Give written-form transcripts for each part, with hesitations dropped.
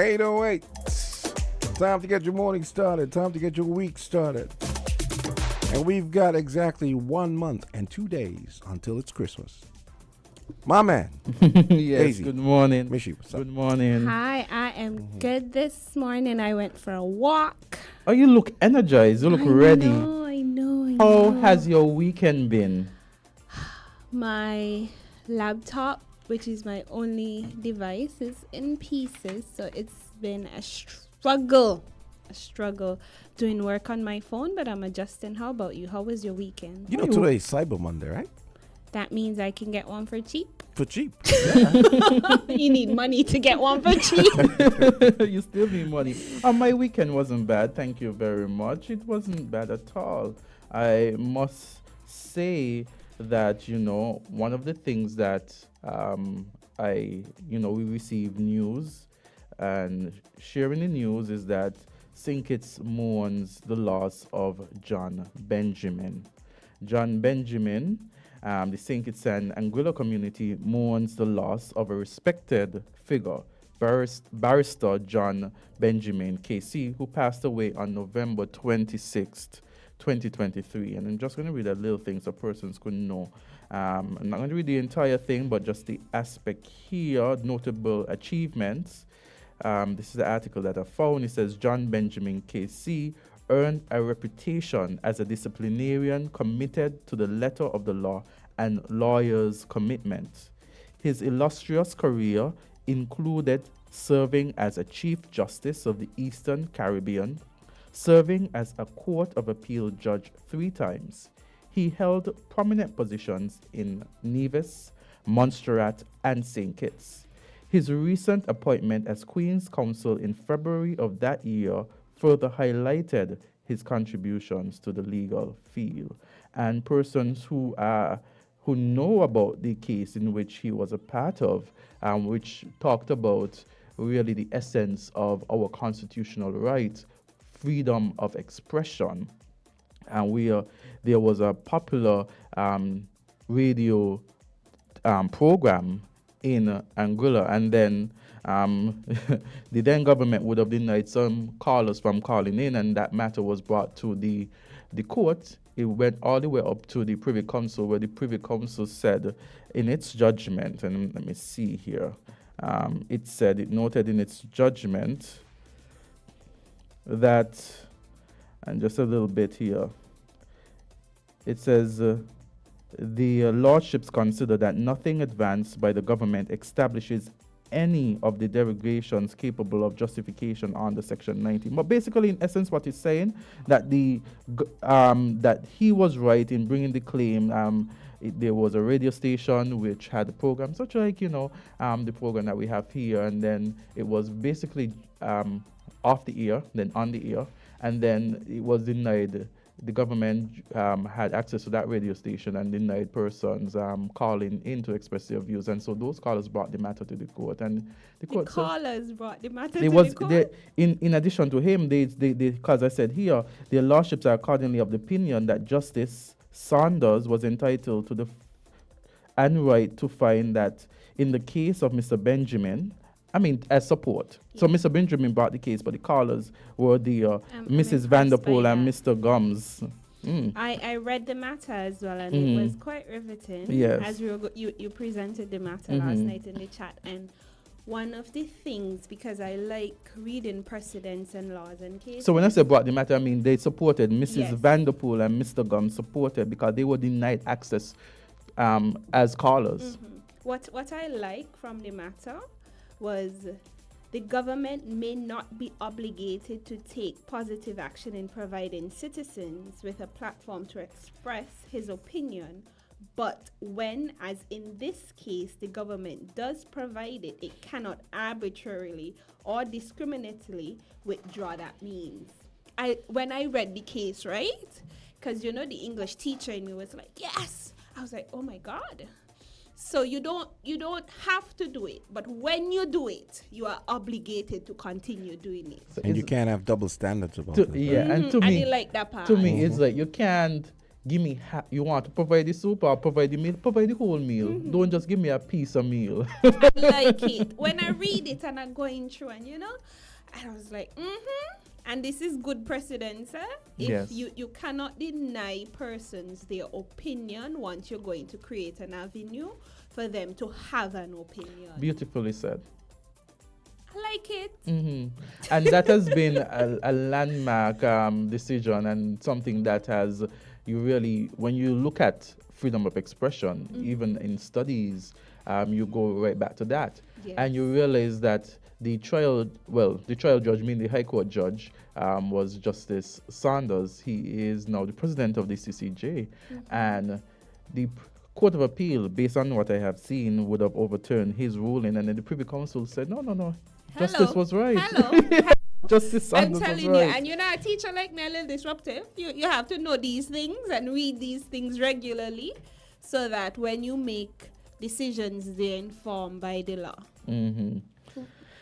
8:08. Time to get your morning started. Time to get your week started. And we've got exactly 1 month and 2 days until it's Christmas. My man. Yes, Daisy. good morning. Michi, what's up? Good morning. Hi, I am good this morning. I went for a walk. Oh, you look energized. You look ready. I know. How has your weekend been? My laptop, which is my only device, is in pieces. So it's been a struggle doing work on my phone, but I'm adjusting. How about you? How was your weekend? You know today's Cyber Monday, right? That means I can get one for cheap. For cheap. You need money to get one for cheap. You still need money. My weekend wasn't bad. Thank you very much. It wasn't bad at all. I must say that, one of the things that we receive news and sharing the news is that St. Kitts mourns the loss of John Benjamin. John Benjamin, the St. Kitts and Anguilla community mourns the loss of a respected figure, Barrister John Benjamin, KC, who passed away on November 26th, 2023. And I'm just going to read a little thing so persons could know. I'm not going to read the entire thing, but just the aspect here, notable achievements. This is the article that I found. It says John Benjamin, KC, earned a reputation as a disciplinarian committed to the letter of the law and lawyer's commitment. His illustrious career included serving as a Chief Justice of the Eastern Caribbean, serving as a Court of Appeal judge 3 times. He held prominent positions in Nevis, Montserrat, and St. Kitts. His recent appointment as Queen's Counsel in February of that year further highlighted his contributions to the legal field. And persons who know about the case in which he was a part of, which talked about really the essence of our constitutional right, freedom of expression. And there was a popular radio program in Anguilla, and then the then government would have denied some callers from calling in, and that matter was brought to the court. It went all the way up to the Privy Council, where the Privy Council said in its judgment, and let me see here, it noted in its judgment that, and just a little bit here, it says, the lordships consider that nothing advanced by the government establishes any of the derogations capable of justification under Section 19. But basically, in essence, what he's saying, that that he was right in bringing the claim. There was a radio station which had a program, such like, the program that we have here, and then it was basically off the air, then on the air, and then it was denied. The government had access to that radio station and denied persons calling in to express their views. And so those callers brought the matter to the court. And the court callers brought the matter to the court? In addition to him, because I said here, their lordships are accordingly of the opinion that Justice Saunders was entitled to and right to find that in the case of Mr. Benjamin, as support. Yeah. So Mr. Benjamin brought the case, but the callers were the Mrs. Vanderpool and Mr. Gumbs. I read the matter as well, and it was quite riveting. Yes. As you presented the matter last night in the chat, and one of the things, because I like reading precedents and laws and cases. So when I say brought the matter, they supported Mrs. Vanderpool and Mr. Gumbs supported because they were denied access as callers. What I like from the matter was the government may not be obligated to take positive action in providing citizens with a platform to express his opinion, but when, as in this case, the government does provide it, it cannot arbitrarily or discriminatorily withdraw that means. When I read the case, right? Because the English teacher in me was like, yes. I was like, oh my God. So you don't have to do it, but when you do it, you are obligated to continue doing it. And you can't have double standards about it. Yeah, and to I me, didn't like that part. To me, it's like you can't give me, you want to provide the soup or provide the meal? Provide the whole meal. Don't just give me a piece of meal. I like it. When I read it and I'm going through and and I was like, and this is good precedence, if Yes. you cannot deny persons their opinion once you're going to create an avenue for them to have an opinion. Beautifully said. I like it. And that has been a landmark decision, and something that has, you really, when you look at freedom of expression, even in studies, you go right back to that. Yes. And you realize that the trial judge, meaning the High Court judge, was Justice Sanders. He is now the president of the CCJ. And the Court of Appeal, based on what I have seen, would have overturned his ruling. And then the Privy Council said, no, Justice was right. Hello. Justice Sanders I'm was telling you, right. and a teacher like me, a little disruptive. You have to know these things and read these things regularly so that when you make decisions, they're informed by the law.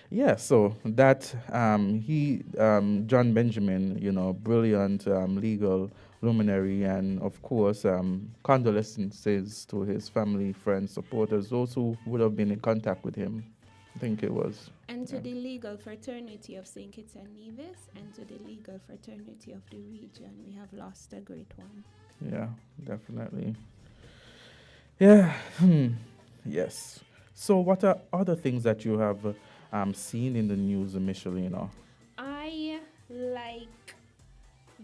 Yeah, so that John Benjamin, brilliant legal luminary, and of course, condolences to his family, friends, supporters, those who would have been in contact with him. I think it was. And to the legal fraternity of St. Kitts and Nevis, and to the legal fraternity of the region, we have lost a great one. Yeah, definitely. Yeah. Yes. So, what are other things that you have seen in the news, Michelina? I like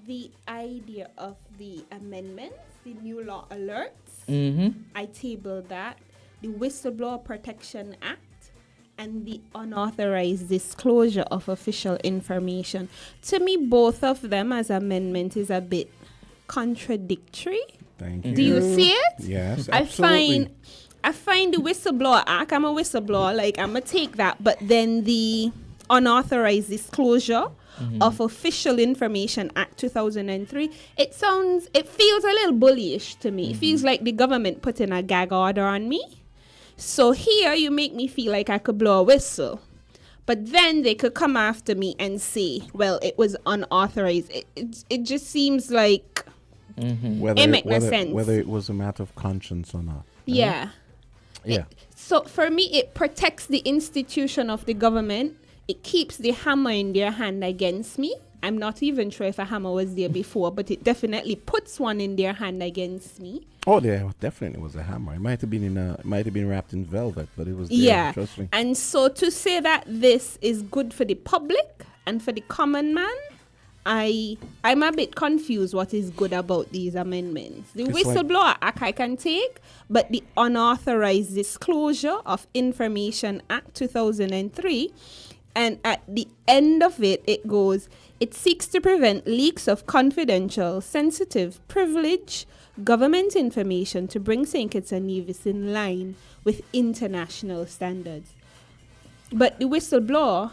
the idea of the amendments, the new law alerts. I tabled that. The Whistleblower Protection Act and the unauthorized disclosure of official information. To me, both of them as amendment is a bit contradictory. Thank you. Do you see it? Yes, absolutely. I find the Whistleblower Act, I'm a whistleblower, like I'm going to take that, but then the Unauthorized Disclosure of Official Information Act 2003, it feels a little bullyish to me. It feels like the government putting a gag order on me. So here you make me feel like I could blow a whistle. But then they could come after me and say, well, it was unauthorized. It just seems like it makes no sense. Whether it was a matter of conscience or not. Yeah. Yeah. So for me, it protects the institution of the government. It keeps the hammer in their hand against me. I'm not even sure if a hammer was there before, but it definitely puts one in their hand against me. Oh, there definitely was a hammer. It might have been wrapped in velvet, but it was there. Yeah. Trust me. And so to say that this is good for the public and for the common man, I'm a bit confused what is good about these amendments. The It's Whistleblower Act I can take, but the Unauthorized Disclosure of Information Act 2003, and at the end of it, it goes, it seeks to prevent leaks of confidential, sensitive, privileged government information to bring St. Kitts and Nevis in line with international standards. But the whistleblower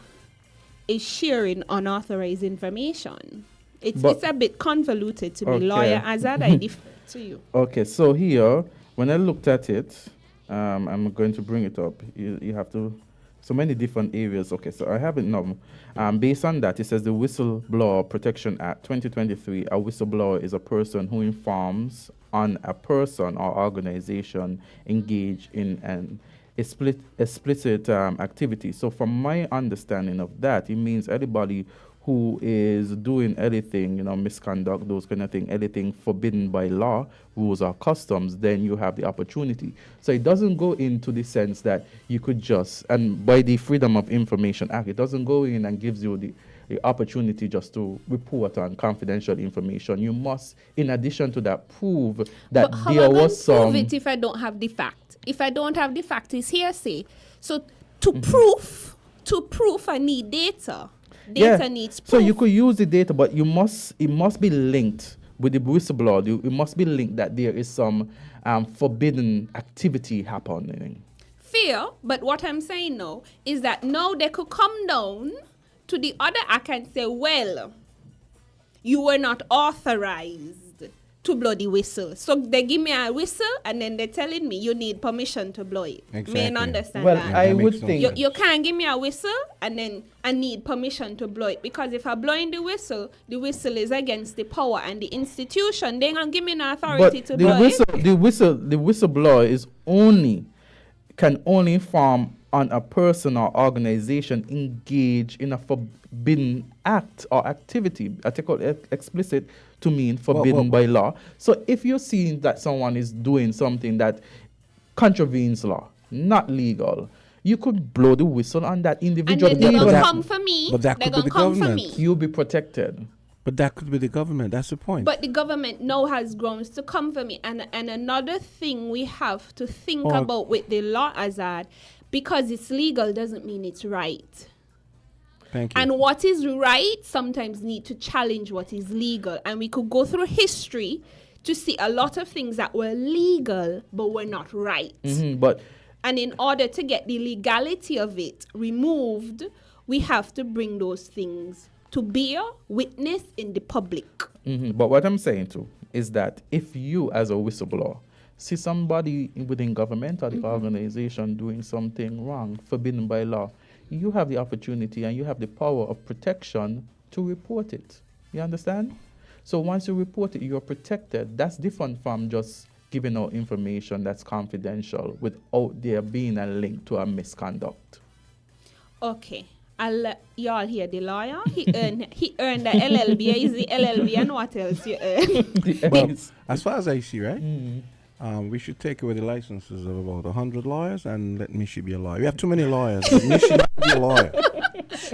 is sharing unauthorized information. It's a bit convoluted to me. Okay. Lawyer Azard, I defer to you. Okay, so here, when I looked at it, I'm going to bring it up. You have to, so many different areas. Okay, so I have it now. Based on that, it says the Whistleblower Protection Act 2023, a whistleblower is a person who informs on a person or organization engaged in an explicit activity. So from my understanding of that, it means anybody who is doing anything, misconduct, those kind of thing, anything forbidden by law, rules or customs, then you have the opportunity. So it doesn't go into the sense that you could just, and by the Freedom of Information Act, it doesn't go in and gives you the opportunity just to report on confidential information. You must, in addition to that, prove that But how there am I was some. prove it if I don't have the fact? If I don't have the fact, it's hearsay. So to proof, I need data. Data needs proof. So you could use the data, but it must be linked with the whistleblower. It must be linked that there is some forbidden activity happening. Fair, but what I'm saying now is that now they could come down to the other act and say, well, you were not authorized to blow the whistle. So they give me a whistle and then they're telling me you need permission to blow it. Exactly. May I understand Well, that? I That would makes no think sense. You can't give me a whistle and then I need permission to blow it, because if I blow in the whistle is against the power and the institution. They ain't give me no authority but to the blow whistle, it. the whistleblower can only inform on a person or organization engaged in a forbidden act or activity. I take out explicit to mean forbidden by law. So if you're seeing that someone is doing something that contravenes law, not legal, you could blow the whistle on that And individual. then they're But going to that- come for me. but that They're could be going to the come for government. me. You'll be protected. But that could be the government. That's the point. But the government now has grounds to come for me. And another thing we have to think Or- about with the law, Azard, because it's legal doesn't mean it's right. Thank you. And what is right sometimes need to challenge what is legal. And we could go through history to see a lot of things that were legal but were not right. But And in order to get the legality of it removed, we have to bring those things to bear witness in the public. But what I'm saying too is that if you, as a whistleblower, see somebody within government or the organization doing something wrong, forbidden by law, you have the opportunity and you have the power of protection to report it. You understand? So once you report it, you're protected. That's different from just giving out information that's confidential without there being a link to a misconduct. Okay. I'll let y'all hear the lawyer. He earned the LLB. Is the LLB and what else you earn? Well, as far as I see, right? We should take away the licenses of about 100 lawyers and let Michi be a lawyer. We have too many lawyers. Let Michi be a lawyer.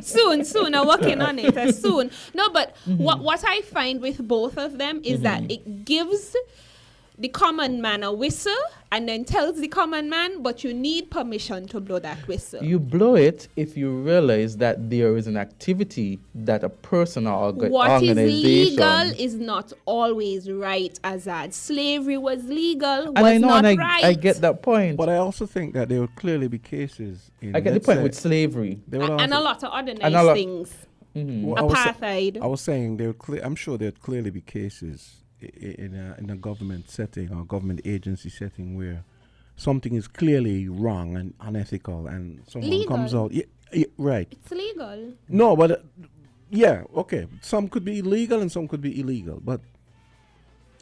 Soon. I'm working on it. Soon. No, but what I find with both of them is that it gives the common man a whistle and then tells the common man, but you need permission to blow that whistle. You blow it if you realize that there is an activity that a person or What is organization. legal is not always right, Azad. Slavery was legal, And I know, not and right. I get that point. But I also think that there would clearly be cases in. I get the let's point say, with slavery. there would And a also- lot of other And a nice lot- things. Well, Apartheid. I was saying there. I'm sure there'd clearly be cases in a government setting or government agency setting where something is clearly wrong and unethical, and someone Legal. comes out. Yeah, right. It's legal. No, but yeah, okay. Some could be illegal and some could be illegal. But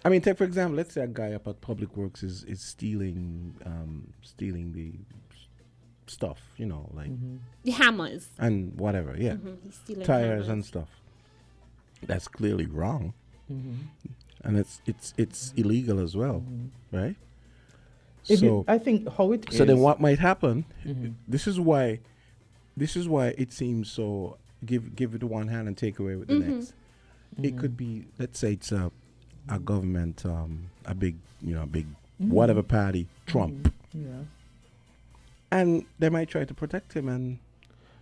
I mean, take for example, let's say a guy up at Public Works is stealing the stuff, like The hammers. and whatever, yeah, He's stealing tires hammers. and stuff. That's clearly wrong, and it's illegal as well, right? I think how it is. So then what might happen? This is why it seems so give it one hand and take away with the next. It could be, let's say it's a government, a big whatever party, Trump, Yeah. and they might try to protect him, and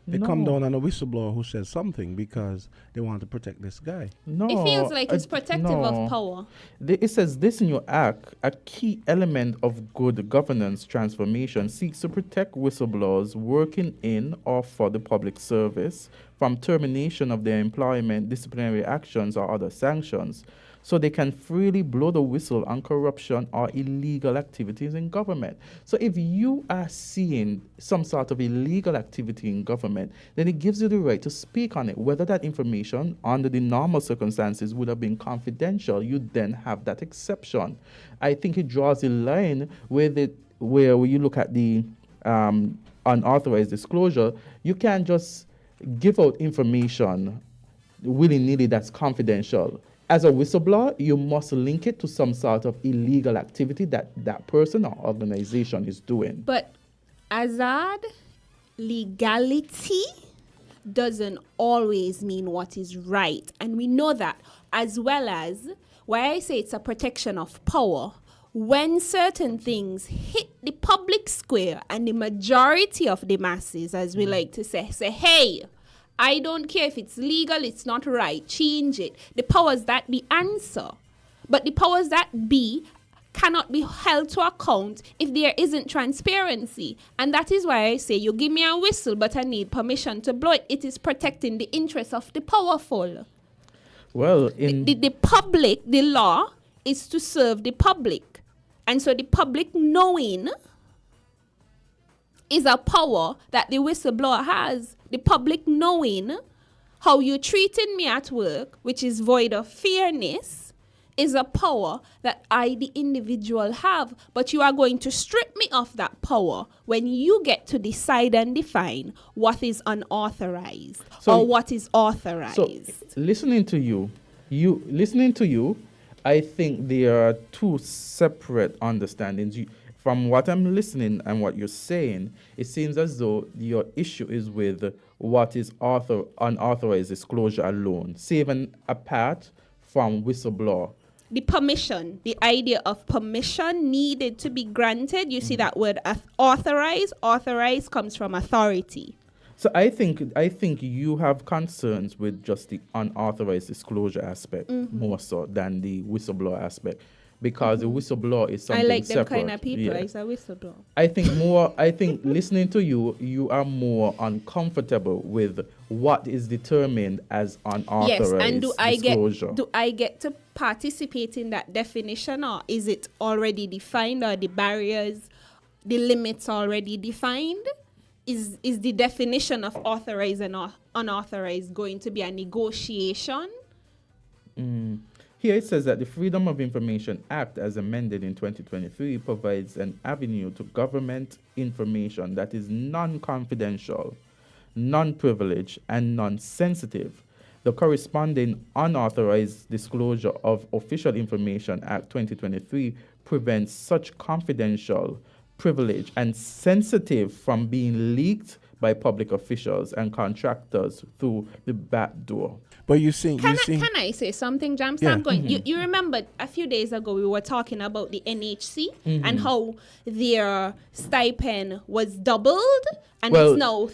they come down on a whistleblower who says something because they want to protect this guy. No. It feels like it's protective no. of power. It says this in your act: a key element of good governance transformation seeks to protect whistleblowers working in or for the public service from termination of their employment, disciplinary actions, or other sanctions, so they can freely blow the whistle on corruption or illegal activities in government. So if you are seeing some sort of illegal activity in government, then it gives you the right to speak on it. Whether that information under the normal circumstances would have been confidential, you then have that exception. I think it draws a line where you look at the unauthorized disclosure, you can't just give out information willy-nilly that's confidential. As a whistleblower, you must link it to some sort of illegal activity that person or organization is doing. But Azad, legality doesn't always mean what is right. And we know that, as well as why I say it's a protection of power. When certain things hit the public square and the majority of the masses, as we like to say, hey, I don't care if it's legal, it's not right, change it. The powers that be answer. But the powers that be cannot be held to account if there isn't transparency. And that is why I say, you give me a whistle, but I need permission to blow it. It is protecting the interests of the powerful. Well, The public, the law, is to serve the public. And so the public knowing is a power that the whistleblower has. The public knowing how you treating me at work, which is void of fairness, is a power that I, the individual, have. But you are going to strip me of that power when you get to decide and define what is unauthorized or what is authorized. So listening to you, I think there are two separate understandings. From what I'm listening and what you're saying, it seems as though your issue is with what is unauthorized disclosure alone, saving apart from whistleblower. The permission, the idea of permission needed to be granted. You see that word authorized. Authorized comes from authority. So I think you have concerns with just the unauthorized disclosure aspect more so than the whistleblower aspect, because the whistleblower is something I like separate. them kind of people. Yeah. It's a whistleblower. I think listening to you are more uncomfortable with what is determined as unauthorized Yes, and disclosure. do I get to participate in that definition, or is it already defined, or the barriers, the limits already defined? Is the definition of authorized and unauthorized going to be a negotiation? Here it says that the Freedom of Information Act, as amended in 2023, provides an avenue to government information that is non-confidential, non-privileged, and non-sensitive. The corresponding unauthorized disclosure of Official Information Act 2023 prevents such confidential, privileged, and sensitive from being leaked by public officials and contractors through the back door. But Can I say something, Jams? Yeah. I'm going. You remember a few days ago we were talking about the NHC and how their stipend was doubled, and it's now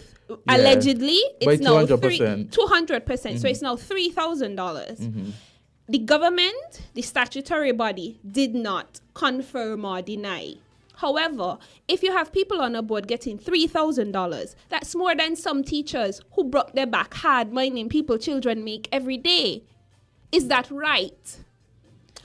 allegedly it's now 200%. So it's now $3,000. The government, the statutory body, did not confirm or deny. However, if you have people on a board getting $3,000, that's more than some teachers who broke their back hard minding people children make every day. Is that right?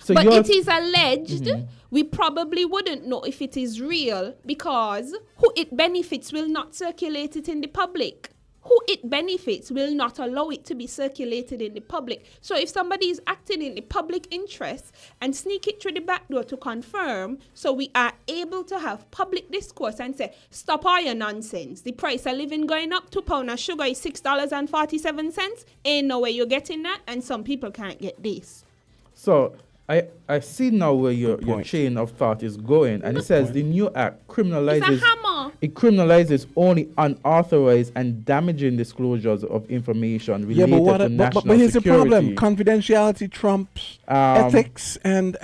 But it is alleged. We probably wouldn't know if it is real because who it benefits will not circulate it in the public. Who it benefits will not allow it to be circulated in the public. So if somebody is acting in the public interest and sneak it through the back door to confirm, so we are able to have public discourse and say, stop all your nonsense. The price of living going up, £2 of sugar is $6.47. Ain't no way you're getting that, and some people can't get this. So I see now where your chain of thought is going, and it says the new act criminalizes. It's a hammer. It criminalizes only unauthorized and damaging disclosures of information related to national but here's security. the problem: confidentiality trumps ethics and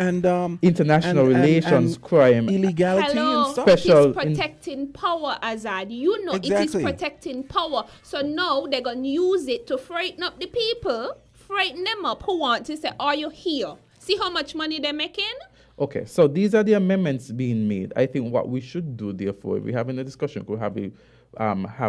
international relations, crime, illegality, and stuff. It is protecting power, Azard. You know, Exactly. It is protecting power. So now they're going to use it to frighten up the people, frighten them up who want to say, are you here? See how much money they're making? Okay, so these are the amendments being made. I think what we should do, therefore, if we're having a discussion, we'll have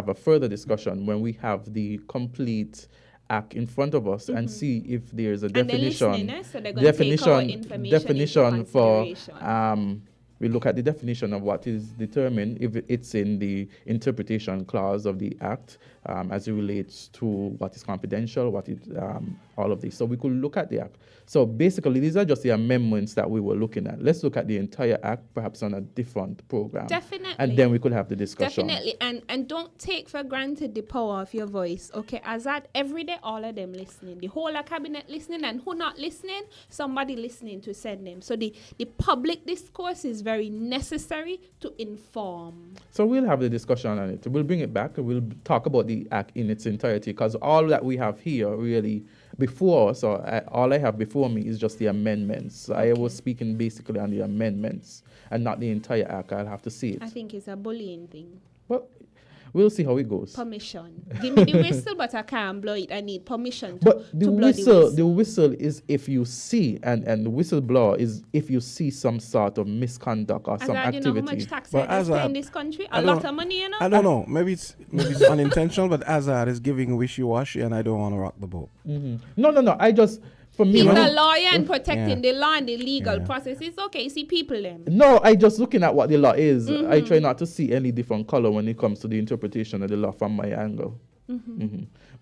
a further discussion when we have the complete act in front of us and see if there's a definition. And so they're going to take our information into for consideration. we look at the definition of what is determined, if it's in the interpretation clause of the act as it relates to what is confidential, what is all of this. So we could look at the act. So basically, these are just the amendments that we were looking at. Let's look at the entire act, perhaps on a different program. Definitely. And then we could have the discussion. Definitely. And don't take for granted the power of your voice. Okay, Azard, every day, all of them listening. The whole of cabinet listening, and who not listening, somebody listening to send them. So the public discourse is very necessary to inform. So we'll have the discussion on it. We'll bring it back. We'll talk about the act in its entirety, because all that we have here really before us, or all I have before me, is just the amendments. Okay. I was speaking basically on the amendments and not the entire act. I'll have to see it. I think it's a bullying thing. Well, we'll see how it goes. Permission. Give me the whistle, but I can't blow it. I need permission to, but the to blow the whistle is if you see, and the whistleblower is if you see some sort of misconduct or some activity. You know how much tax I pay in this country? A lot of money, you know? I don't know. Maybe it's unintentional, but Azard is giving wishy-washy, and I don't want to rock the boat. Mm-hmm. No. For me, He's when a it- lawyer and protecting Yeah. the law and the legal Yeah. process. It's okay. See people them. No, I just looking at what the law is. I try not to see any different color when it comes to the interpretation of the law from my angle.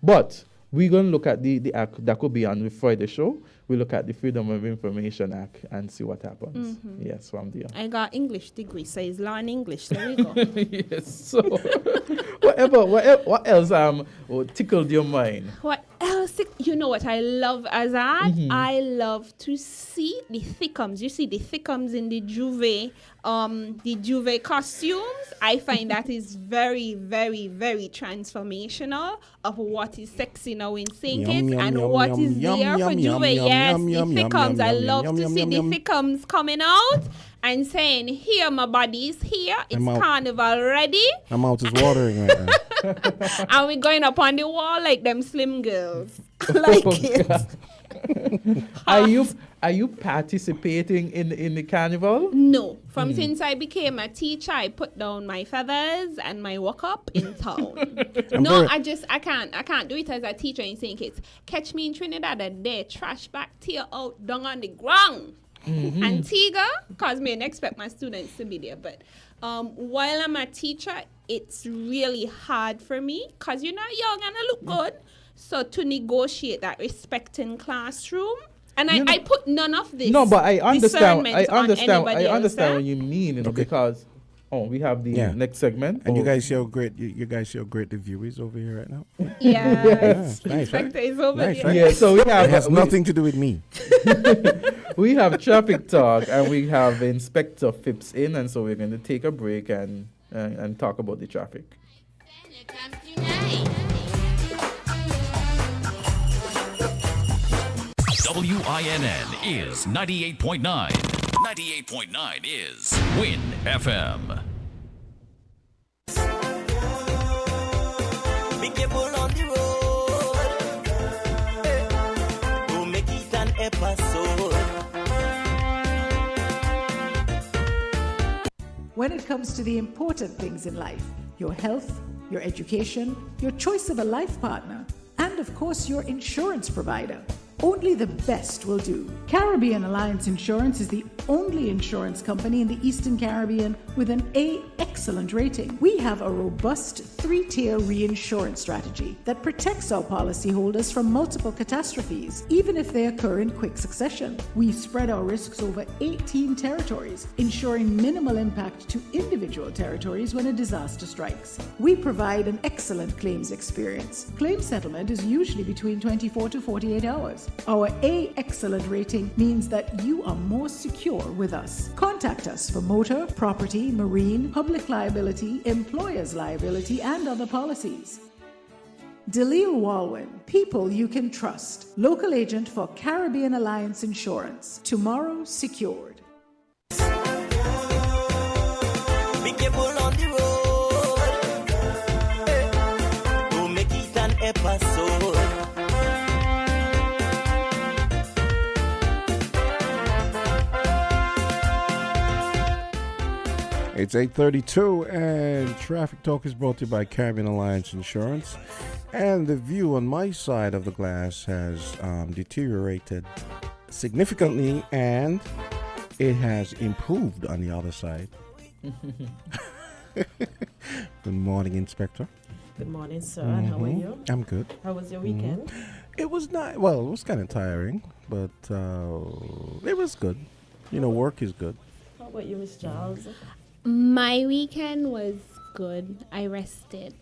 But we're going to look at the act that could be on the Friday show. We look at the Freedom of Information Act and see what happens. Yes, from there. I got English degree, so it's law and English. There we go. Yes. So, what else tickled your mind? What else? You know what I love, Azard? I love to see the thickums. You see the thickums in the Juve costumes. I find that is very, very, very transformational of what is sexy now in St. Kitts and what is there for Juve. Yes, the thickums. I love to see the thickums coming out and saying, "Here, my body is here. It's carnival ready." My mouth is watering right now. And we're going up on the wall like them slim girls. Like it. Are you participating in the carnival? No. From since I became a teacher, I put down my feathers and my walk up in town. I can't do it as a teacher in St. Kitts. Catch me in Trinidad a day, trash back, tear out, down on the ground. Antigua, because I expect my students to be there. But while I'm a teacher, it's really hard for me because you're not young and I look good. So to negotiate that respect in classroom, and I put none of this. No, but I understand. I understand what you mean, because we have the next segment. And you guys see how great you guys see how great the view is over here right now. Yes. Nice, right? Inspector is over Nice, here. right? Yeah, so we It have has nothing to do with me. we have traffic talk and we have Inspector Phipps in, and so we're going to take a break and talk about the traffic. WINN is 98.9. 98.9 is Win FM. Be careful on the road. Don't make it an episode. When it comes to the important things in life, your health, your education, your choice of a life partner, and of course your insurance provider, only the best will do. Caribbean Alliance Insurance is the only insurance company in the Eastern Caribbean with an A excellent rating. We have a robust 3-tier reinsurance strategy that protects our policyholders from multiple catastrophes, even if they occur in quick succession. We spread our risks over 18 territories, ensuring minimal impact to individual territories when a disaster strikes. We provide an excellent claims experience. Claim settlement is usually between 24 to 48 hours. Our A excellent rating means that you are more secure with us. Contact us for motor, property, marine, public liability, employer's liability, and other policies. Delisle Walwyn, people you can trust. Local agent for Caribbean Alliance Insurance. Tomorrow secured. Be careful on the road. Don't make it an episode. It's 8:32, and Traffic Talk is brought to you by Caribbean Alliance Insurance. And the view on my side of the glass has deteriorated significantly, and it has improved on the other side. Good morning, Inspector. Good morning, sir. And how are you? I'm good. How was your weekend? It was not, well, it was kind of tiring, but it was good. You know, work is good. How about you, Miss Charles? My weekend was good. I rested.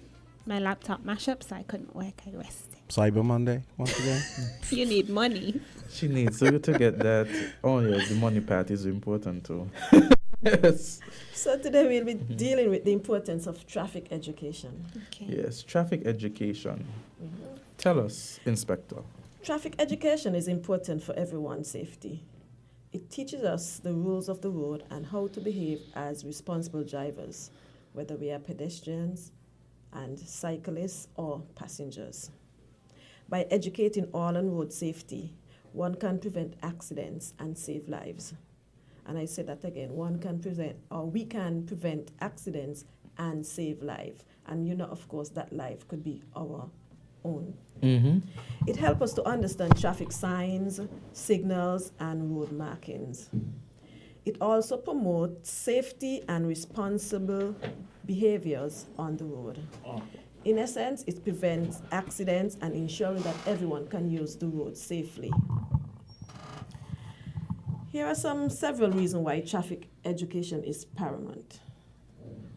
My laptop mashed up, so I couldn't work. I rested. Cyber Monday, once again. You need money. She needs to get that. Oh, yeah, the money part is important too. Yes. So today we'll be dealing with the importance of traffic education. Okay. Yes, traffic education. Tell us, Inspector. Traffic education is important for everyone's safety. It teaches us the rules of the road and how to behave as responsible drivers, whether we are pedestrians and cyclists or passengers. By educating all on road safety, one can prevent accidents and save lives. And I say that again, we can prevent accidents and save life. And of course, that life could be our own. Mm-hmm. It helps us to understand traffic signs, signals, and road markings. It also promotes safety and responsible behaviors on the road. In essence, it prevents accidents and ensuring that everyone can use the road safely. Here are several reasons why traffic education is paramount.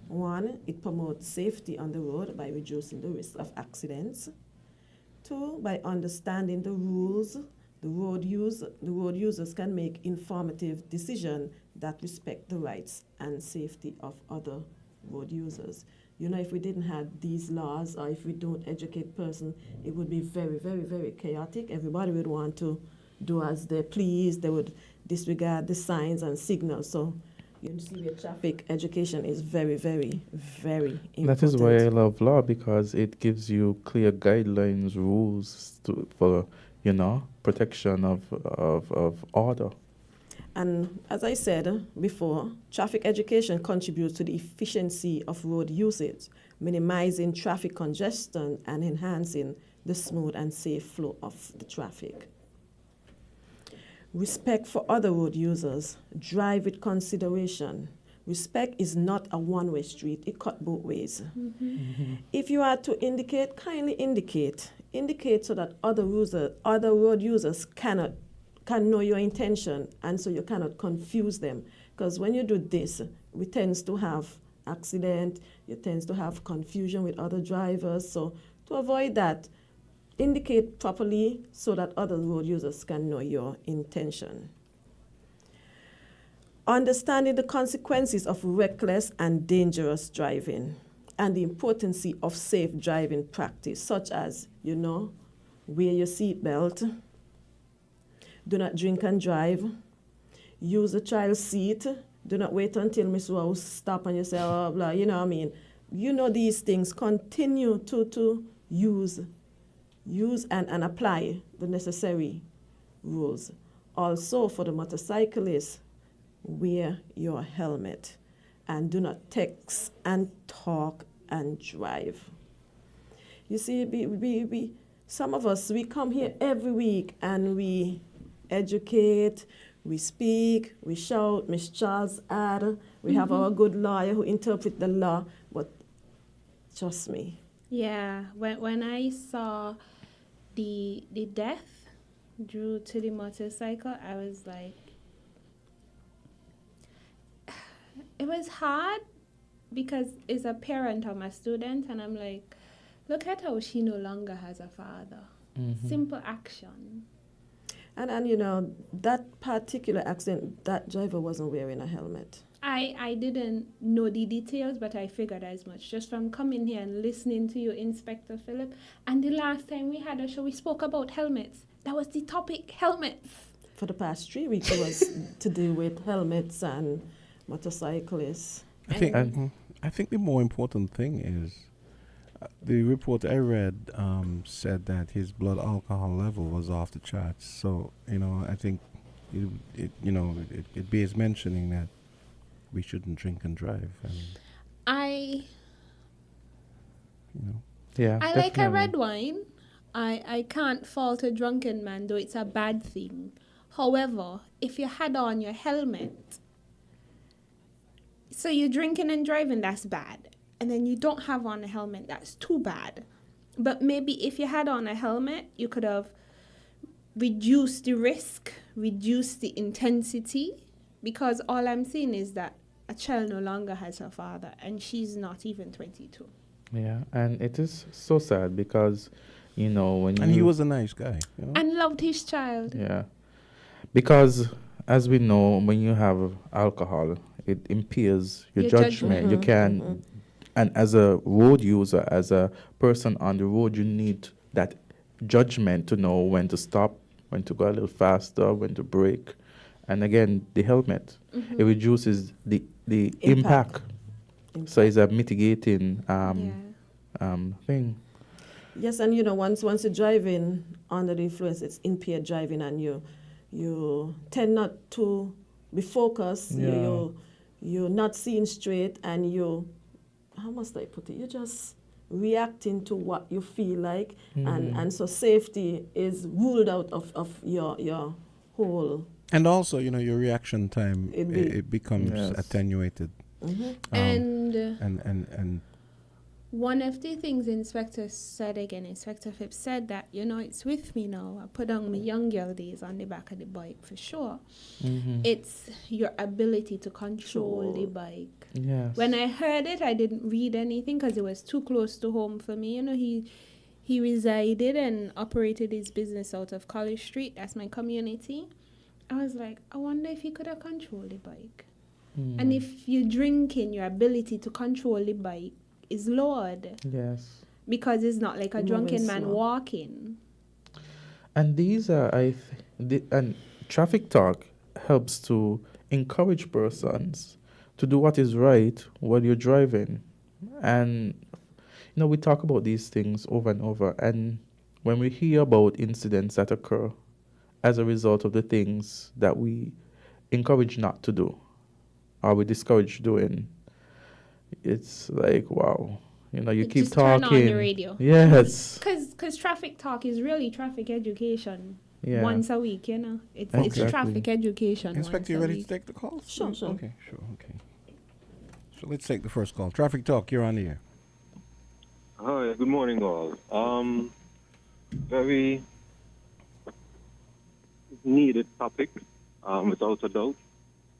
1, it promotes safety on the road by reducing the risk of accidents. 2, by understanding the rules, the road users can make informative decisions that respect the rights and safety of other road users. You know, if we didn't have these laws, or if we don't educate person, it would be very, very, very chaotic. Everybody would want to do as they please. They would disregard the signs and signals. So you see where traffic education is very, very, very important. That is why I love law, because it gives you clear guidelines, rules for protection of order. And as I said before, traffic education contributes to the efficiency of road usage, minimizing traffic congestion and enhancing the smooth and safe flow of the traffic. Respect for other road users. Drive with consideration. Respect is not a one-way street. It cuts both ways. If you are to indicate, kindly indicate. Indicate so that other road users can know your intention, and so you cannot confuse them. Because when you do this, we tend to have accident, you tend to have confusion with other drivers. So to avoid that, indicate properly so that other road users can know your intention. Understanding the consequences of reckless and dangerous driving and the importance of safe driving practice, such as, wear your seatbelt, do not drink and drive, use a child's seat, do not wait until Miss Rose stop and you say, oh, blah, you know what I mean? These things, continue to use and apply the necessary rules. Also, for the motorcyclists, wear your helmet and do not text and talk and drive. You see, we some of us, we come here every week and we educate, we speak, we shout, Miss Charles add, we have our good lawyer who interpret the law, but trust me. Yeah, when I saw the death due to the motorcycle, I was like, it was hard because it's a parent of my student, and I'm like, look at how she no longer has a father. Simple action. And that particular accident, that driver wasn't wearing a helmet. I didn't know the details, but I figured as much just from coming here and listening to you, Inspector Phillip. And the last time we had a show, we spoke about helmets. That was the topic, helmets. For the past 3 weeks, it was to do with helmets and motorcyclists. I think the more important thing is the report I read said that his blood alcohol level was off the charts. So, I think it bears mentioning that we shouldn't drink and drive. And, Yeah, I like a red wine. I can't fault a drunken man, though it's a bad thing. However, if you had on your helmet, so you're drinking and driving, that's bad. And then you don't have on a helmet, that's too bad. But maybe if you had on a helmet, you could have reduced the risk, reduced the intensity, because all I'm seeing is that a child no longer has her father, and she's not even 22. Yeah, and it is so sad because, when he was a nice guy. And loved his child. Yeah, because as we know, when you have alcohol, it impairs your judgment. You can, and as a road user, as a person on the road, you need that judgment to know when to stop, when to go a little faster, when to brake. And again, the helmet, it reduces the impact. So it's a mitigating thing. Yes, and once you're driving under the influence, it's impaired driving, and you tend not to be focused. You're not seeing straight, and how must I put it? You just reacting to what you feel like, and so safety is ruled out of your whole. And also, your reaction time, it becomes Yes. attenuated. And And one of the things Inspector Phipps said that, it's with me now. I put on my young girl days on the back of the bike for sure. It's your ability to control the bike. Yes. When I heard it, I didn't read anything because it was too close to home for me. He resided and operated his business out of College Street. That's my community. I was like, I wonder if he could have controlled the bike. And if you're drinking, your ability to control the bike is lowered. Yes. Because it's not like a drunken man slow. walking. And these are, and traffic talk helps to encourage persons to do what is right while you're driving. And, we talk about these things over and over. And when we hear about incidents that occur as a result of the things that we encourage not to do, or we discourage doing, it's like, wow. You keep just talking. turn on the radio. Yes. Because traffic talk is really traffic education. Yeah. Once a week, It's Exactly. traffic education. Inspector, you once a ready week. to take the call? Sure. Okay, sure, okay. So let's take the first call. Traffic Talk, you're on the air. Hi, good morning, all. Very needed topic, without a doubt.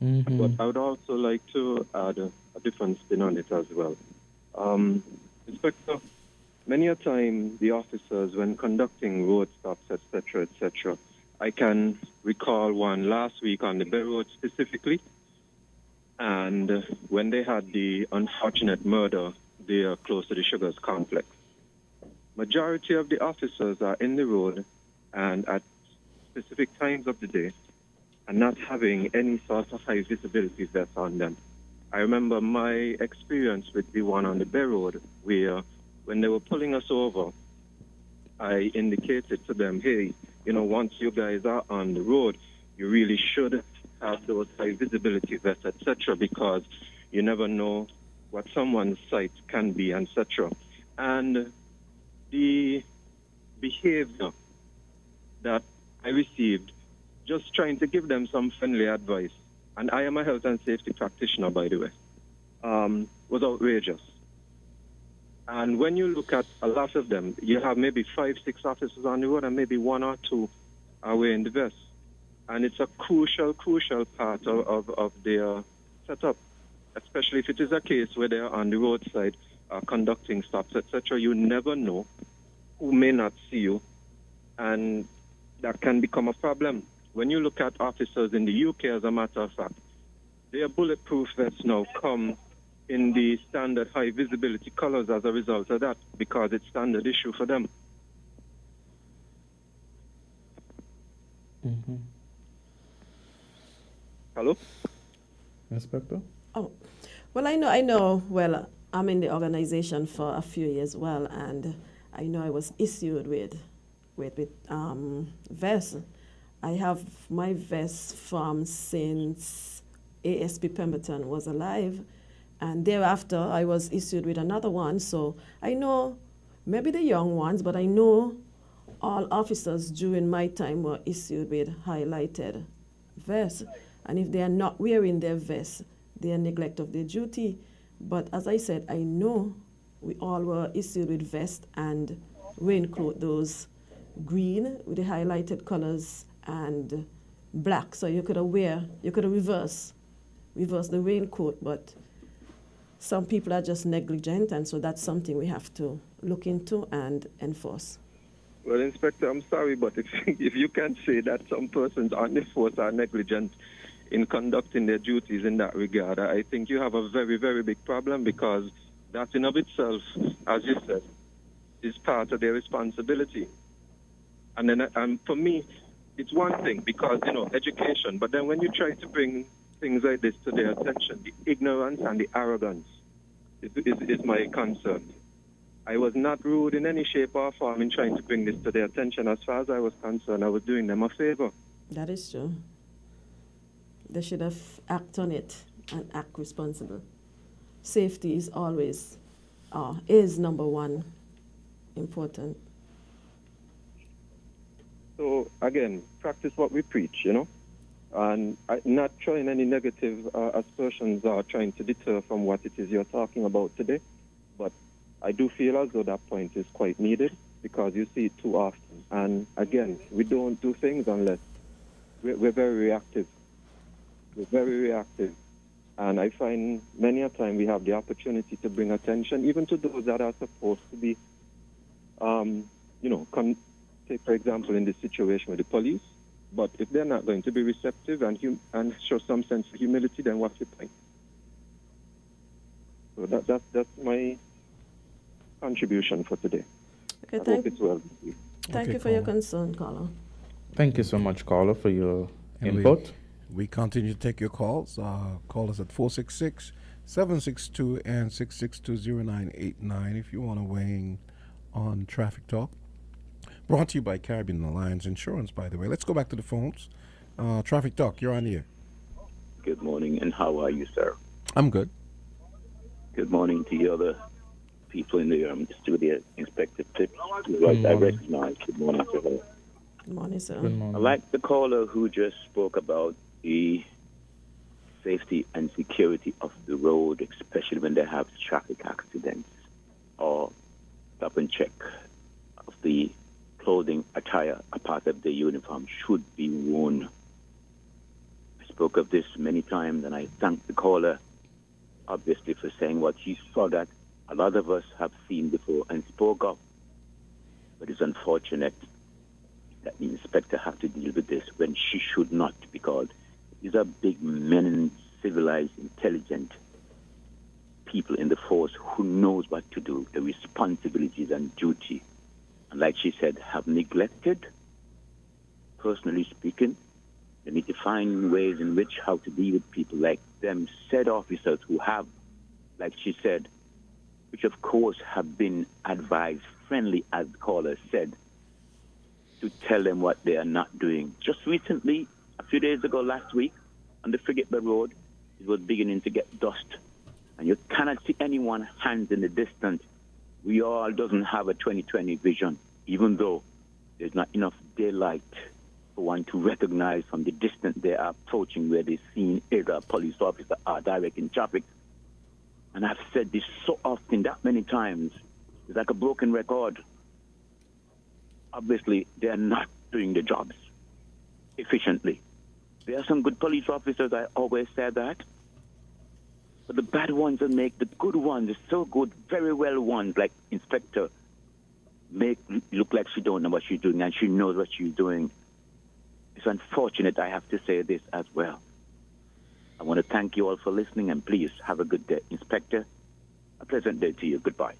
But I would also like to add a different spin on it as well. Inspector, many a time the officers, when conducting road stops, etc., I can recall one last week on the Bay Road specifically, and when they had the unfortunate murder there close to the Sugars complex. Majority of the officers are in the road and at specific times of the day and not having any sort of high visibility vest on them. I remember my experience with the one on the Bay Road where when they were pulling us over, I indicated to them, hey, once you guys are on the road, you really should have those high visibility vests, etc., because you never know what someone's sight can be, etc. And the behavior that I received, just trying to give them some friendly advice, and I am a health and safety practitioner, by the way, was outrageous. And when you look at a lot of them, you have maybe 5, 6 officers on the road and maybe 1 or 2 are wearing the vest. And it's a crucial part of their setup, especially if it is a case where they are on the roadside conducting stops, etc. You never know who may not see you, and that can become a problem. When you look at officers in the UK, as a matter of fact, their bulletproof vests now come in the standard high visibility colors as a result of that, because it's standard issue for them. Hello? Inspector? Oh, well, I know. Well, I'm in the organization for a few years, well, and I know I was issued with vests. I have my vest from since ASP Pemberton was alive, and thereafter I was issued with another one. So I know maybe the young ones, but I know all officers during my time were issued with highlighted vests. And if they are not wearing their vests, they are neglect of their duty. But as I said, I know we all were issued with vests and raincoat, those green with the highlighted colors and black. So you could reverse the raincoat, but some people are just negligent, and so that's something we have to look into and enforce. Well, Inspector, I'm sorry, but if you can say that some persons on the force are negligent in conducting their duties in that regard, I think you have a very, very big problem, because that in of itself, as you said, is part of their responsibility. And then for me, it's one thing, because, education, but then when you try to bring things like this to their attention, the ignorance and the arrogance is my concern. I was not rude in any shape or form in trying to bring this to their attention. As far as I was concerned, I was doing them a favor. That is true. They should have acted on it and act responsible. Safety is always is number one important. So again, practice what we preach, and not showing any negative aspersions or trying to deter from what it is you're talking about today. But I do feel as though that point is quite needed because you see it too often. And again, we don't do things unless we're very reactive. We're very reactive. And I find many a time we have the opportunity to bring attention even to those that are supposed to be, take for example in this situation with the police. But if they're not going to be receptive and show some sense of humility, then what's the point? So that's my contribution for today. Okay, I hope it's well with you. Thank Okay, you for your caller. concern, caller. Thank you so much, caller, for your And input. We continue to take your calls. Call us at 466-762 and 662-0989 if you want to weigh in on Traffic Talk. Brought to you by Caribbean Alliance Insurance, by the way. Let's go back to the phones. Traffic Talk, you're on the air. Good morning, and how are you, sir? I'm good. Good morning to the other people in the studio, Inspector Tips, who I recognize. Good morning to her. Good morning, sir. Good morning. I like the caller who just spoke about the safety and security of the road, especially when they have traffic accidents, or stop and check of the clothing, attire, a part of the uniform should be worn. I spoke of this many times, and I thank the caller, obviously, for saying what he saw that a lot of us have seen before and spoke of. But it's unfortunate that the inspector have to deal with this when she should not, because these are big men, civilized, intelligent people in the force who knows what to do, the responsibilities and duty. And like she said, have neglected, personally speaking. They need to find ways in which how to deal with people like them, said officers who have, like she said, which of course have been advised friendly, as the caller said, to tell them what they are not doing. Just recently, a few days ago, last week, on the Frigate Bay Road, it was beginning to get dust. And you cannot see anyone's hands in the distance. We all doesn't have a 20/20 vision, even though there's not enough daylight for one to recognize from the distance they are approaching where they're seeing either a police officer or directing traffic. And I've said this so often, that many times, it's like a broken record. Obviously, they're not doing the jobs efficiently. There are some good police officers, I always say that. But the bad ones that make the good ones, the so good, very well ones, like Inspector, make look like she don't know what she's doing, and she knows what she's doing. It's unfortunate I have to say this as well. I want to thank you all for listening, and please have a good day. Inspector, a pleasant day to you. Goodbye.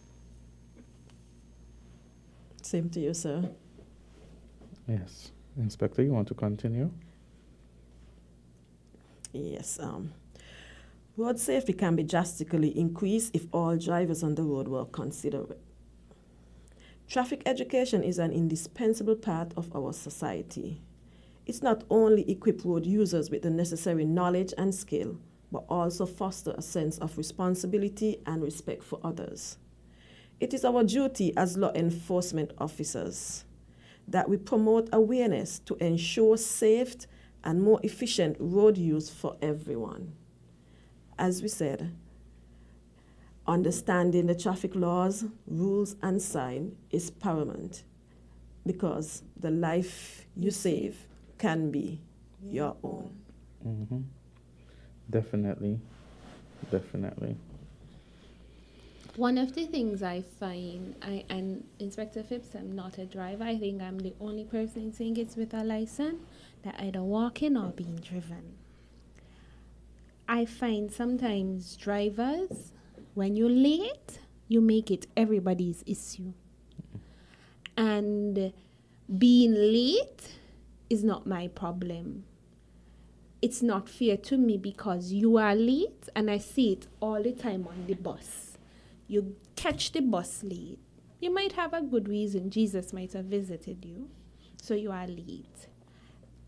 Same to you, sir. Yes. Inspector, you want to continue? Yes. Road safety can be drastically increased if all drivers on the road were considerate. Traffic education is an indispensable part of our society. It's not only equip road users with the necessary knowledge and skill, but also foster a sense of responsibility and respect for others. It is our duty as law enforcement officers that we promote awareness to ensure safe and more efficient road use for everyone. As we said, understanding the traffic laws, rules, and sign is paramount because the life you save can be your own. Mm-hmm. Definitely. Definitely. One of the things I find, and Inspector Phipps, I'm not a driver. I think I'm the only person saying it's with a license that either walking or being driven. I find sometimes drivers, when you're late, you make it everybody's issue. And being late is not my problem. It's not fair to me because you are late, and I see it all the time on the bus. You catch the bus late. You might have a good reason. Jesus might have visited you, so you are late.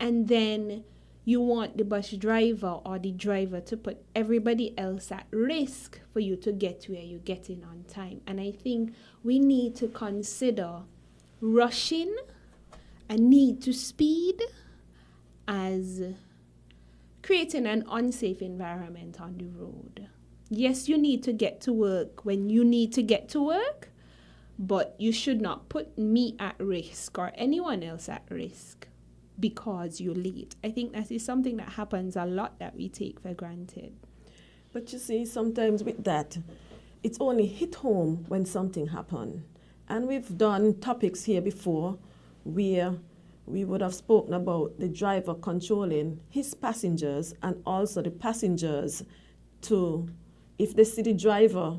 And then you want the bus driver or the driver to put everybody else at risk for you to get where you're getting on time. And I think we need to consider rushing and need to speed as creating an unsafe environment on the road. Yes, you need to get to work when you need to get to work, but you should not put me at risk or anyone else at risk because you're late. I think that is something that happens a lot that we take for granted. But you see, sometimes with that, it's only hit home when something happened. And we've done topics here before where we would have spoken about the driver controlling his passengers and also the passengers to, if they see the driver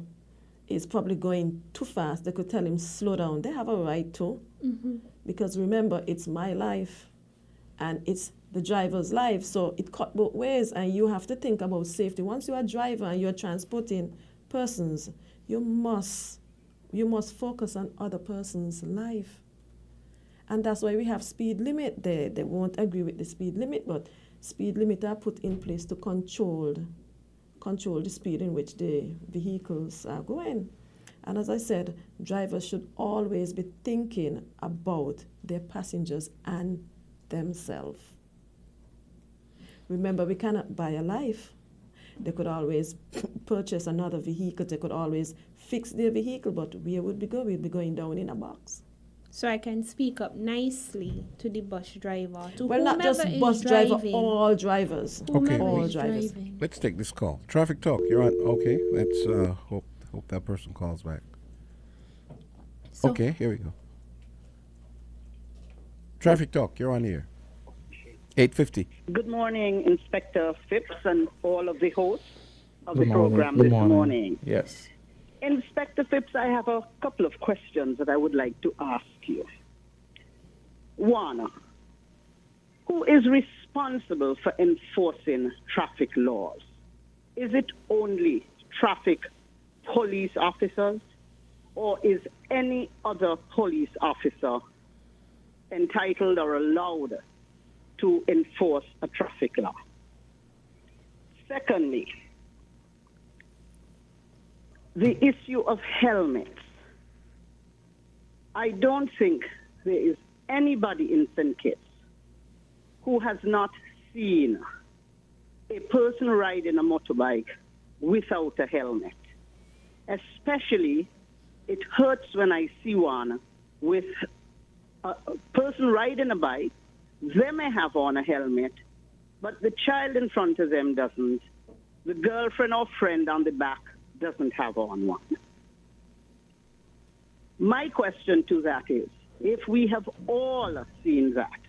is probably going too fast, they could tell him slow down. They have a right to, because remember, it's my life and it's the driver's life, so it cut both ways, and you have to think about safety. Once you're a driver and you're transporting persons, you must focus on other person's life. And that's why we have speed limit there. They won't agree with the speed limit, but speed limit are put in place to control the speed in which the vehicles are going. And as I said, drivers should always be thinking about their passengers and themselves. Remember, we cannot buy a life. They could always purchase another vehicle. They could always fix their vehicle, but where would we go? We'd be going down in a box. So I can speak up nicely to the bus driver. To well, not just bus driver, all drivers. Okay, all drivers. Let's take this call. Traffic Talk, you're on. Okay, let's hope that person calls back. So, okay, here we go. Traffic Talk, you're on here. 850. Good morning, Inspector Phipps and all of the hosts of Good the morning. program Good this morning. morning. Yes. Inspector Phipps, I have a couple of questions that I would like to ask you. One, who is responsible for enforcing traffic laws? Is it only traffic police officers, or is any other police officer entitled or allowed to enforce a traffic law? Secondly, the issue of helmets. I don't think there is anybody in St. Kitts who has not seen a person riding a motorbike without a helmet. Especially, it hurts when I see one with a person riding a bike. They may have on a helmet, but the child in front of them doesn't. The girlfriend or friend on the back doesn't have on one. My question to that is, if we have all seen that,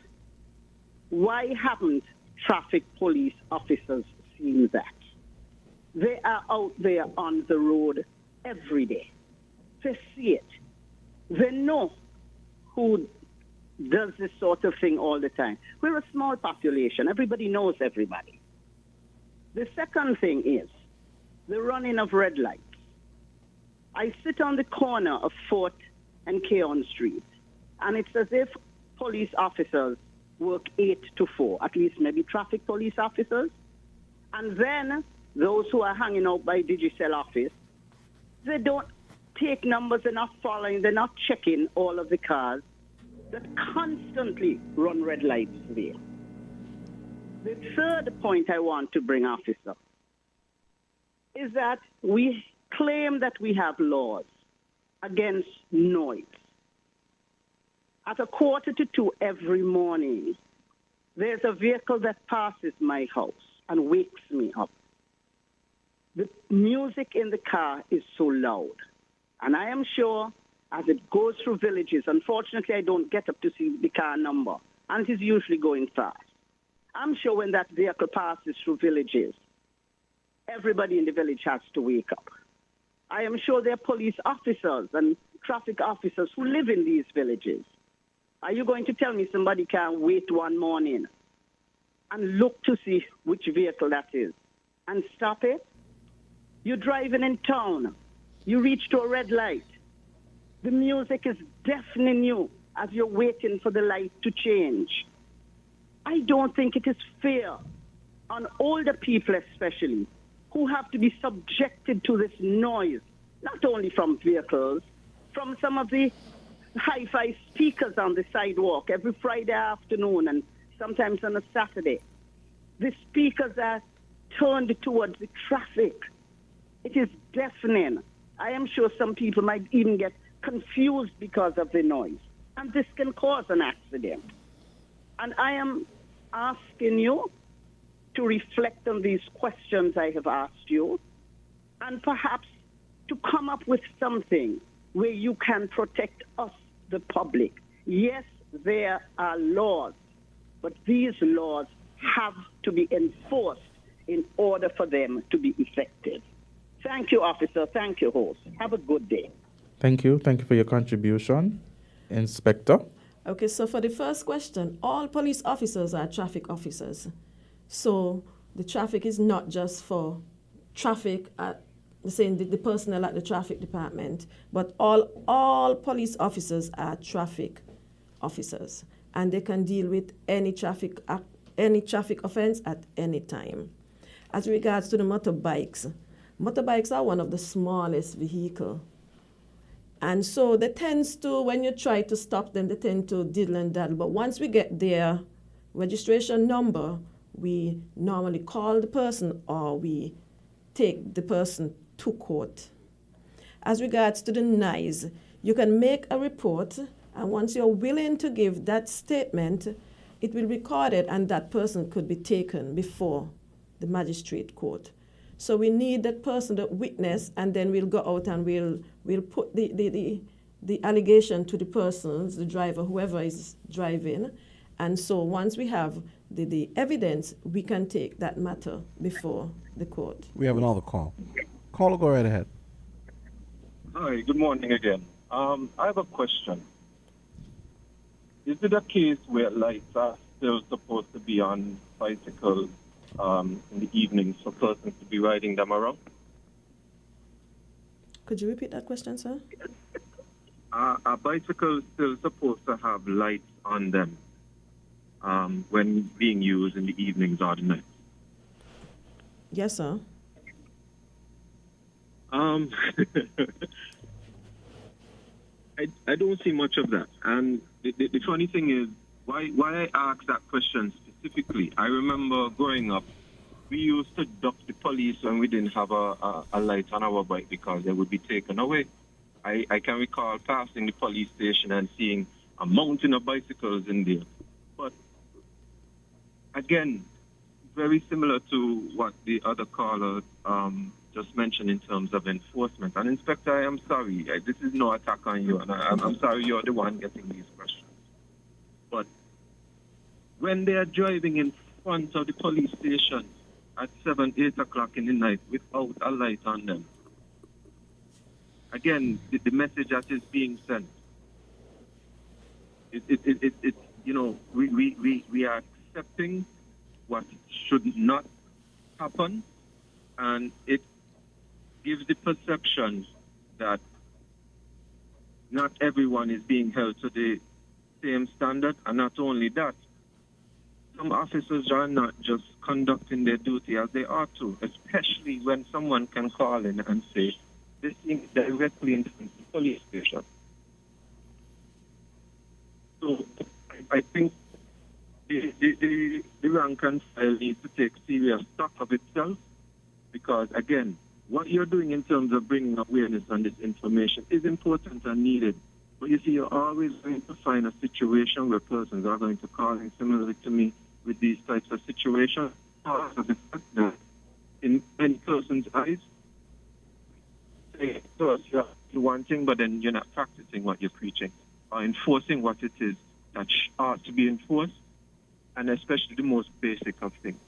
why haven't traffic police officers seen that? They are out there on the road every day. They see it. They know who does this sort of thing all the time. We're a small population. Everybody knows everybody. The second thing is the running of red lights. I sit on the corner of 4th and Keon Street, and it's as if police officers work 8 to 4, at least maybe traffic police officers. And then those who are hanging out by Digicel office, they don't take numbers, they're not following, they're not checking all of the cars that constantly run red lights there. The third point I want to bring, officer, is that we claim that we have laws against noise. At 1:45 every morning, there's a vehicle that passes my house and wakes me up. The music in the car is so loud. And I am sure as it goes through villages, unfortunately I don't get up to see the car number, and it is usually going fast. I'm sure when that vehicle passes through villages, everybody in the village has to wake up. I am sure there are police officers and traffic officers who live in these villages. Are you going to tell me somebody can wait one morning and look to see which vehicle that is and stop it? You're driving in town. You reach to a red light. The music is deafening you as you're waiting for the light to change. I don't think it is fair on older people especially who have to be subjected to this noise, not only from vehicles, from some of the hi-fi speakers on the sidewalk every Friday afternoon and sometimes on a Saturday. The speakers are turned towards the traffic. It is deafening. I am sure some people might even get confused because of the noise. And this can cause an accident. And I am asking you to reflect on these questions I have asked you and perhaps to come up with something where you can protect us, the public. Yes, there are laws, but these laws have to be enforced in order for them to be effective. Thank you, officer. Thank you, host. Have a good day. Thank you. Thank you for your contribution. Inspector? Okay, so for the first question, all police officers are traffic officers. So the traffic is not just for traffic at the personnel at the traffic department, but all police officers are traffic officers, and they can deal with any traffic offense at any time. As regards to the motorbikes are one of the smallest vehicles. And so they tends to, when you try to stop them, they tend to diddle and daddle. But once we get their registration number, we normally call the person or we take the person to court. As regards to the noise, you can make a report, and once you're willing to give that statement, it will be recorded and that person could be taken before the magistrate court. So we need that person, the witness, and then we'll go out and we'll put the allegation to the person, the driver, whoever is driving. And so once we have the evidence, we can take that matter before the court. We have another call. Caller, go right ahead. Hi, good morning again. I have a question. Is it a case where lights are still supposed to be on bicycles in the evenings for persons to be riding them around? Could you repeat that question, sir? Are bicycles still supposed to have lights on them when being used in the evenings or the night? Yes, sir. I don't see much of that. And the funny thing is, why I asked that question specifically, I remember growing up, we used to duck the police when we didn't have a light on our bike because they would be taken away. I can recall passing the police station and seeing a mountain of bicycles in there. But again, very similar to what the other caller just mentioned in terms of enforcement. And Inspector, I am sorry. This is no attack on you, and I'm sorry you're the one getting these questions. But when they are driving in front of the police station at 7, 8 o'clock in the night without a light on them, again, the message that is being sent, we are accepting what should not happen, and it gives the perception that not everyone is being held to the same standard, and not only that, some officers are not just conducting their duty as they ought to, especially when someone can call in and say, this thing directly in the police station. So I think the rank and file needs to take serious stock of itself, because, again, what you're doing in terms of bringing awareness on this information is important and needed. But you see, you're always going to find a situation where persons are going to call in, similarly to me, with these types of situations, because of the fact that in many persons' eyes, say to us, you're one thing, but then you're not practicing what you're preaching, or enforcing what it is that ought to be enforced, and especially the most basic of things.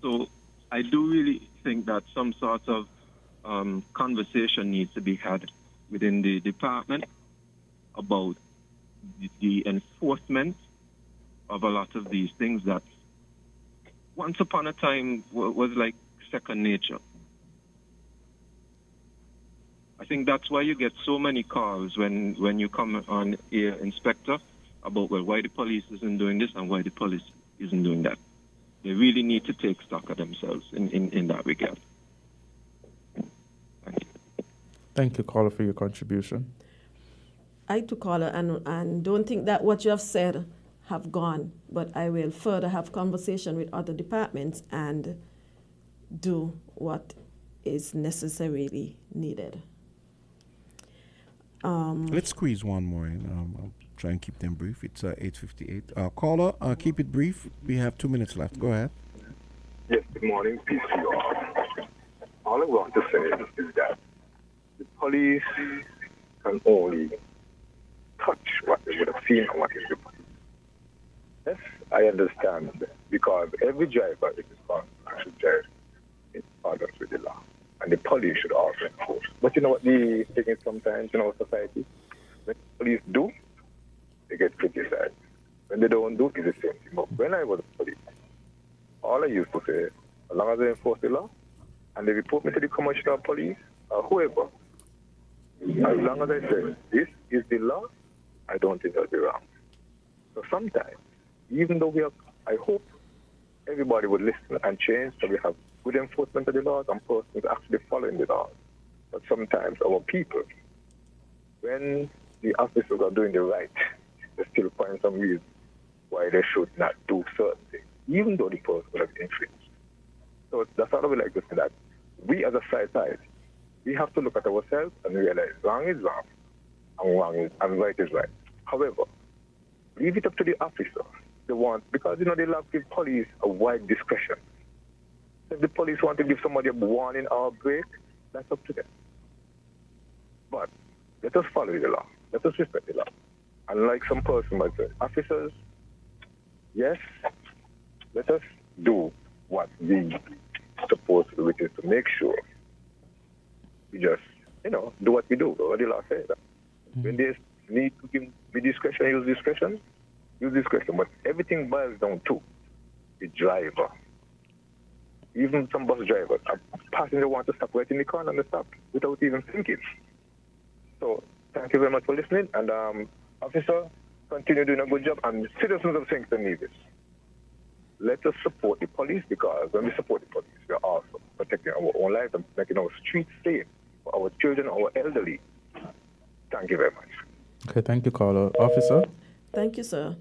So I do really think that some sort of conversation needs to be had within the department about the enforcement of a lot of these things that once upon a time was like second nature. I think that's why you get so many calls when you come on air, Inspector, about, well, why the police isn't doing this and why the police isn't doing that. They really need to take stock of themselves in that regard. Thank you. Thank you, caller, for your contribution. I too, caller, and don't think that what you have said have gone, but I will further have conversation with other departments and do what is necessarily needed. Let's squeeze one more in. I'll try and keep them brief. It's 8:58. Caller, keep it brief. We have 2 minutes left. Go ahead. Yes, good morning. Peace to you all. All I want to say is that the police can only touch what they would have seen and what is reported. Yes, I understand, because every driver is responsible to drive in accordance with the law, and the police should also enforce. But you know what the thing is sometimes in our society? When the police do, they get criticized. When they don't do, it's the same thing. But when I was a police, all I used to say, as long as they enforce the law, and they report me to the commissioner of police, or whoever, as long as I say, this is the law, I don't think I'll be wrong. So sometimes, even though I hope everybody would listen and change, so we have good enforcement of the laws and persons actually following the laws. But sometimes our people, when the officers are doing the right, they still find some reason why they should not do certain things, even though the person would have infringed. So that's all I would like to say, that we as a society, we have to look at ourselves and realize wrong is wrong and right is right. However, leave it up to the officer. They want, because they love give police a wide discretion. If the police want to give somebody a warning or a break, that's up to them. But let us follow the law. Let us respect the law. And like some person might say, officers, yes, let us do what we supposed to do, which is to make sure we just, do what we do. What the law says. When they need to give me discretion, use discretion. But everything boils down to the driver. Even some bus drivers, a passenger want to stop right in the corner and they stop without even thinking. So thank you very much for listening. And officer, continue doing a good job. And citizens of Kingston need this. Let us support the police, because when we support the police, we are also protecting our own lives and making our streets safe for our children, our elderly. Thank you very much. Okay, thank you, caller. Officer? Thank you, sir.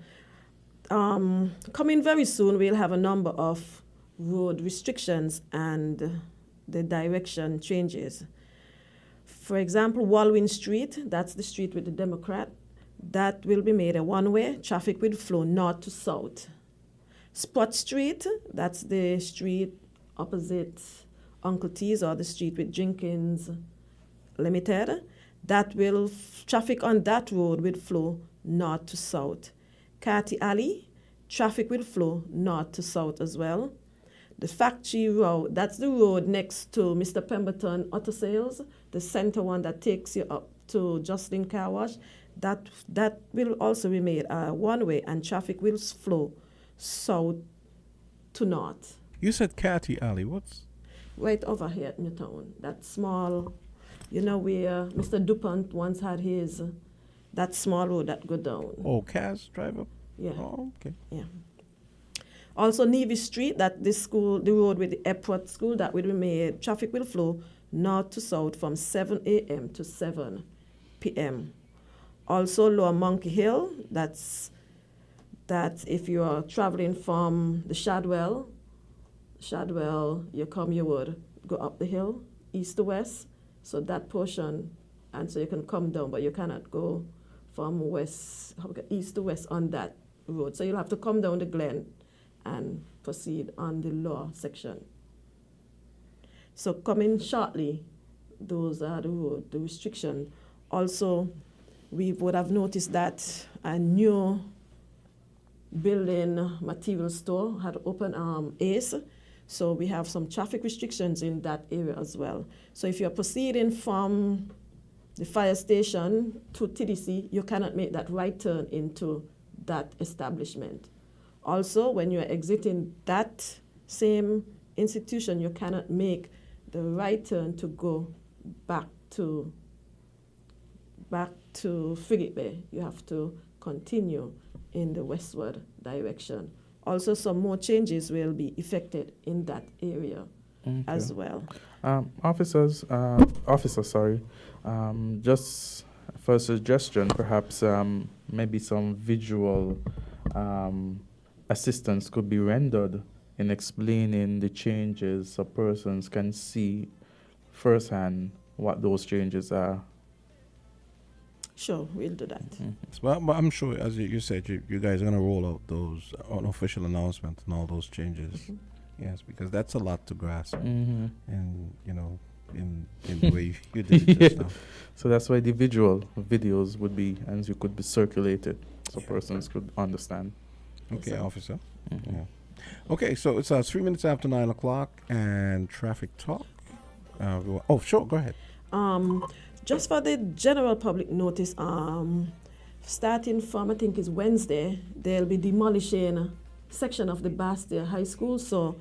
Coming very soon, we'll have a number of road restrictions and the direction changes. For example, Walwyn Street, that's the street with the Democrat, that will be made a one-way. Traffic will flow north to south. Spot Street, that's the street opposite Uncle T's, or the street with Jenkins Limited, traffic on that road will flow north to south. Carty Alley, traffic will flow north to south as well. The Factory Road, that's the road next to Mr. Pemberton Auto Sales, the center one that takes you up to Jocelyn Car Wash, that will also be made one-way, and traffic will flow south to north. You said Carty Alley. What's? Right over here at Newtown, that small, where Mr. DuPont once had his, that small road that go down. Oh, Cass drive up? Yeah. Oh, okay. Yeah. Also, Navy Street, that the road with the airport school, that will be made, traffic will flow north to south from 7 a.m. to 7 p.m. Also, Lower Monkey Hill, that if you are traveling from the Shadwell, you would go up the hill, east to west, so that portion, and so you can come down, but you cannot go from east to west on that road. So you'll have to come down the Glen and proceed on the lower section. So coming shortly, those are the restriction. Also, we would have noticed that a new building material store had opened Ace, so we have some traffic restrictions in that area as well. So if you're proceeding from the fire station to TDC, you cannot make that right turn into that establishment. Also, when you're exiting that same institution, you cannot make the right turn to go back to Frigate Bay. You have to continue in the westward direction. Also, some more changes will be effected in that area as well. Officer, just for a suggestion, perhaps maybe some visual assistance could be rendered in explaining the changes so persons can see firsthand what those changes are. Sure, we'll do that. But I'm sure, as you said, you guys are going to roll out those unofficial announcements and all those changes. Yes, because that's a lot to grasp. And, in the way you did it just now. So that's why the visual videos would be, and you could be circulated so persons could understand. Okay, officer. Yeah. Okay, so it's 3 minutes after 9 o'clock and traffic talk. Sure, go ahead. Just for the general public notice, starting from, I think it's Wednesday, they'll be demolishing a section of the Bastille High School. So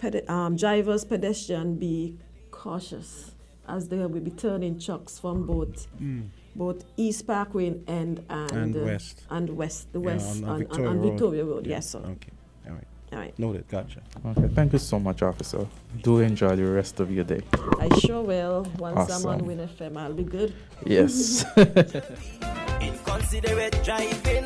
drivers, pedestrians, be cautious as they will be turning trucks from both East Parkway and West. And West, the West on Victoria Road. Yes, sir. Okay, all right. All right. Noted, gotcha. Okay, thank you so much, officer. Do enjoy the rest of your day. I sure will. Once Awesome. I'm on Win FM, I'll be good. Yes. Inconsiderate driving,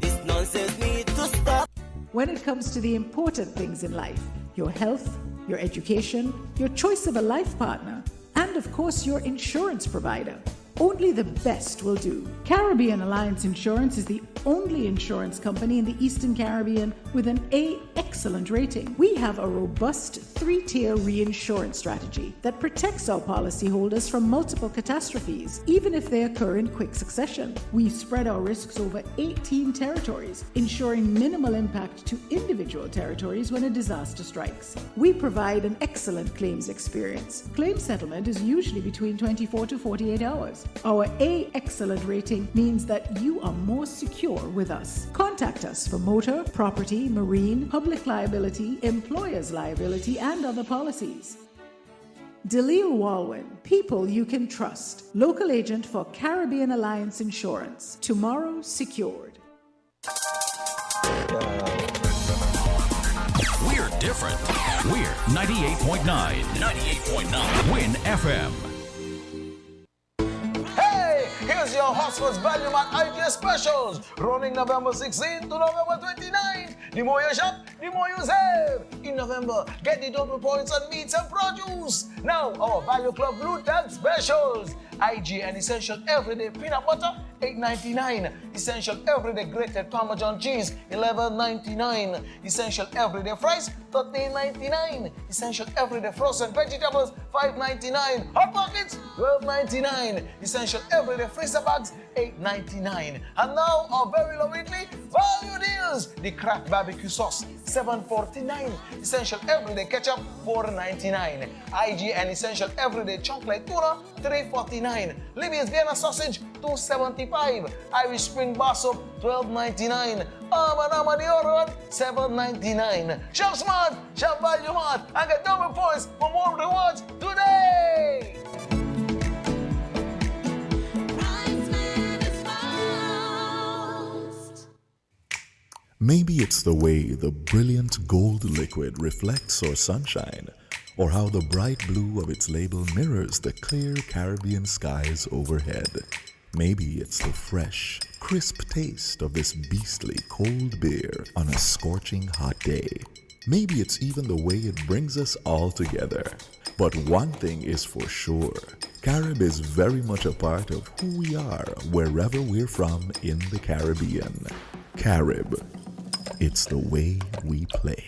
this nonsense need to stop. When it comes to the important things in life, your health, your education, your choice of a life partner, and of course your insurance provider, only the best will do. Caribbean Alliance Insurance is the only insurance company in the Eastern Caribbean with an A excellent rating. We have a robust 3-tier reinsurance strategy that protects our policyholders from multiple catastrophes, even if they occur in quick succession. We spread our risks over 18 territories, ensuring minimal impact to individual territories when a disaster strikes. We provide an excellent claims experience. Claim settlement is usually between 24 to 48 hours. Our A excellent rating means that you are more secure with us. Contact us for motor, property, marine, public liability, employer's liability, and other policies. Dalil Walwyn, people you can trust. Local agent for Caribbean Alliance Insurance. Tomorrow secured. We're different. We're 98.9. 98.9. Win FM. Here's your Hotspot's Value Mart IGS specials running November 16th to November 29th. The more you shop, the more you save. In November, get the double points on meats and produce. Now, our Value Club Blue Tag specials. IG and Essential Everyday Peanut Butter, $8.99. Essential Everyday Grated Parmesan Cheese, $11.99. Essential Everyday Fries, $13.99. Essential Everyday Frozen Vegetables, $5.99. Hot Pockets, $12.99. Essential Everyday Freezer Bags, $8.99. And now our very low weekly value deals. The Kraft Barbecue Sauce, $7.49. Essential Everyday Ketchup, $4.99. IG and Essential Everyday Chocolate Tuna, $3.49. Libby's Vienna Sausage, $2.75. Irish Spring Bar Soap, $12.99. Arm & deodorant, $7.99. Shop Smart, Shop Value Mart, and get double points for more rewards today. Maybe it's the way the brilliant gold liquid reflects our sunshine, or how the bright blue of its label mirrors the clear Caribbean skies overhead. Maybe it's the fresh, crisp taste of this beastly cold beer on a scorching hot day. Maybe it's even the way it brings us all together. But one thing is for sure, Carib is very much a part of who we are wherever we're from in the Caribbean. Carib, it's the way we play.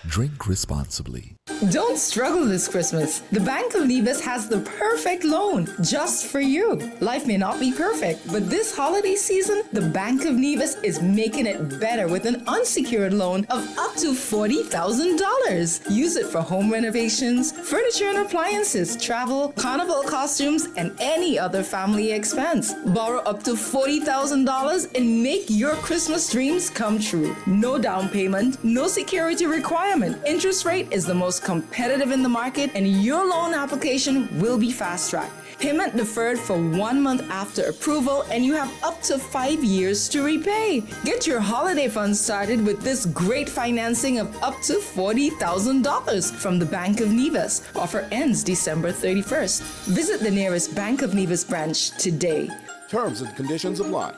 Drink responsibly. Don't struggle this Christmas. The Bank of Nevis has the perfect loan just for you. Life may not be perfect, but this holiday season, the Bank of Nevis is making it better with an unsecured loan of up to $40,000. Use it for home renovations, furniture and appliances, travel, carnival costumes, and any other family expense. Borrow up to $40,000 and make your Christmas dreams come true. No down payment, no security requirement. Interest rate is the most competitive in the market, and your loan application will be fast-tracked. Payment deferred for 1 month after approval, and you have up to 5 years to repay. Get your holiday fund started with this great financing of up to $40,000 from the Bank of Nevis. Offer ends December 31st. Visit the nearest Bank of Nevis branch today. Terms and conditions apply.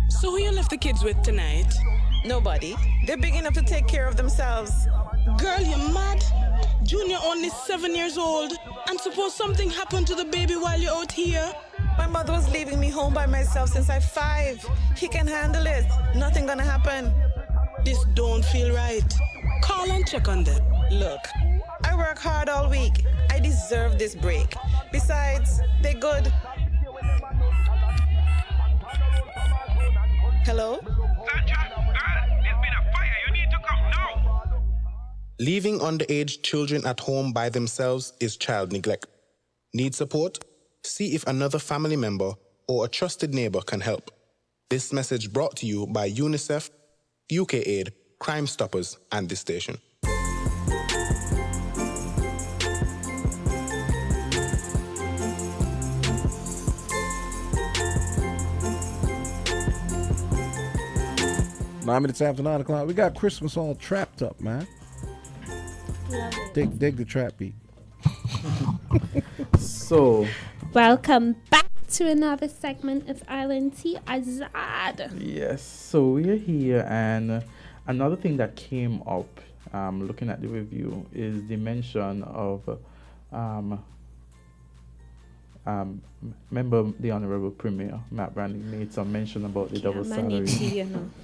So who you left the kids with tonight? Nobody. They're big enough to take care of themselves. Girl, you mad? Junior only 7 years old. And suppose something happened to the baby while you're out here? My mother was leaving me home by myself since I'm 5. He can handle it. Nothing gonna happen. This don't feel right. Call and check on them. Look, I work hard all week. I deserve this break. Besides, they're good. Hello? Leaving underage children at home by themselves is child neglect. Need support? See if another family member or a trusted neighbor can help. This message brought to you by UNICEF, UK Aid, Crime Stoppers, and this station. Nine minutes after 9 o'clock. We got Christmas all trapped up, man. Love it. Dig the trap beat. So, welcome back to another segment of Island Tea, Azard. Yes, so we're here, and another thing that came up, looking at the review, is the mention of, remember the Honorable Premier, Matt Branding, made some mention about the double salary.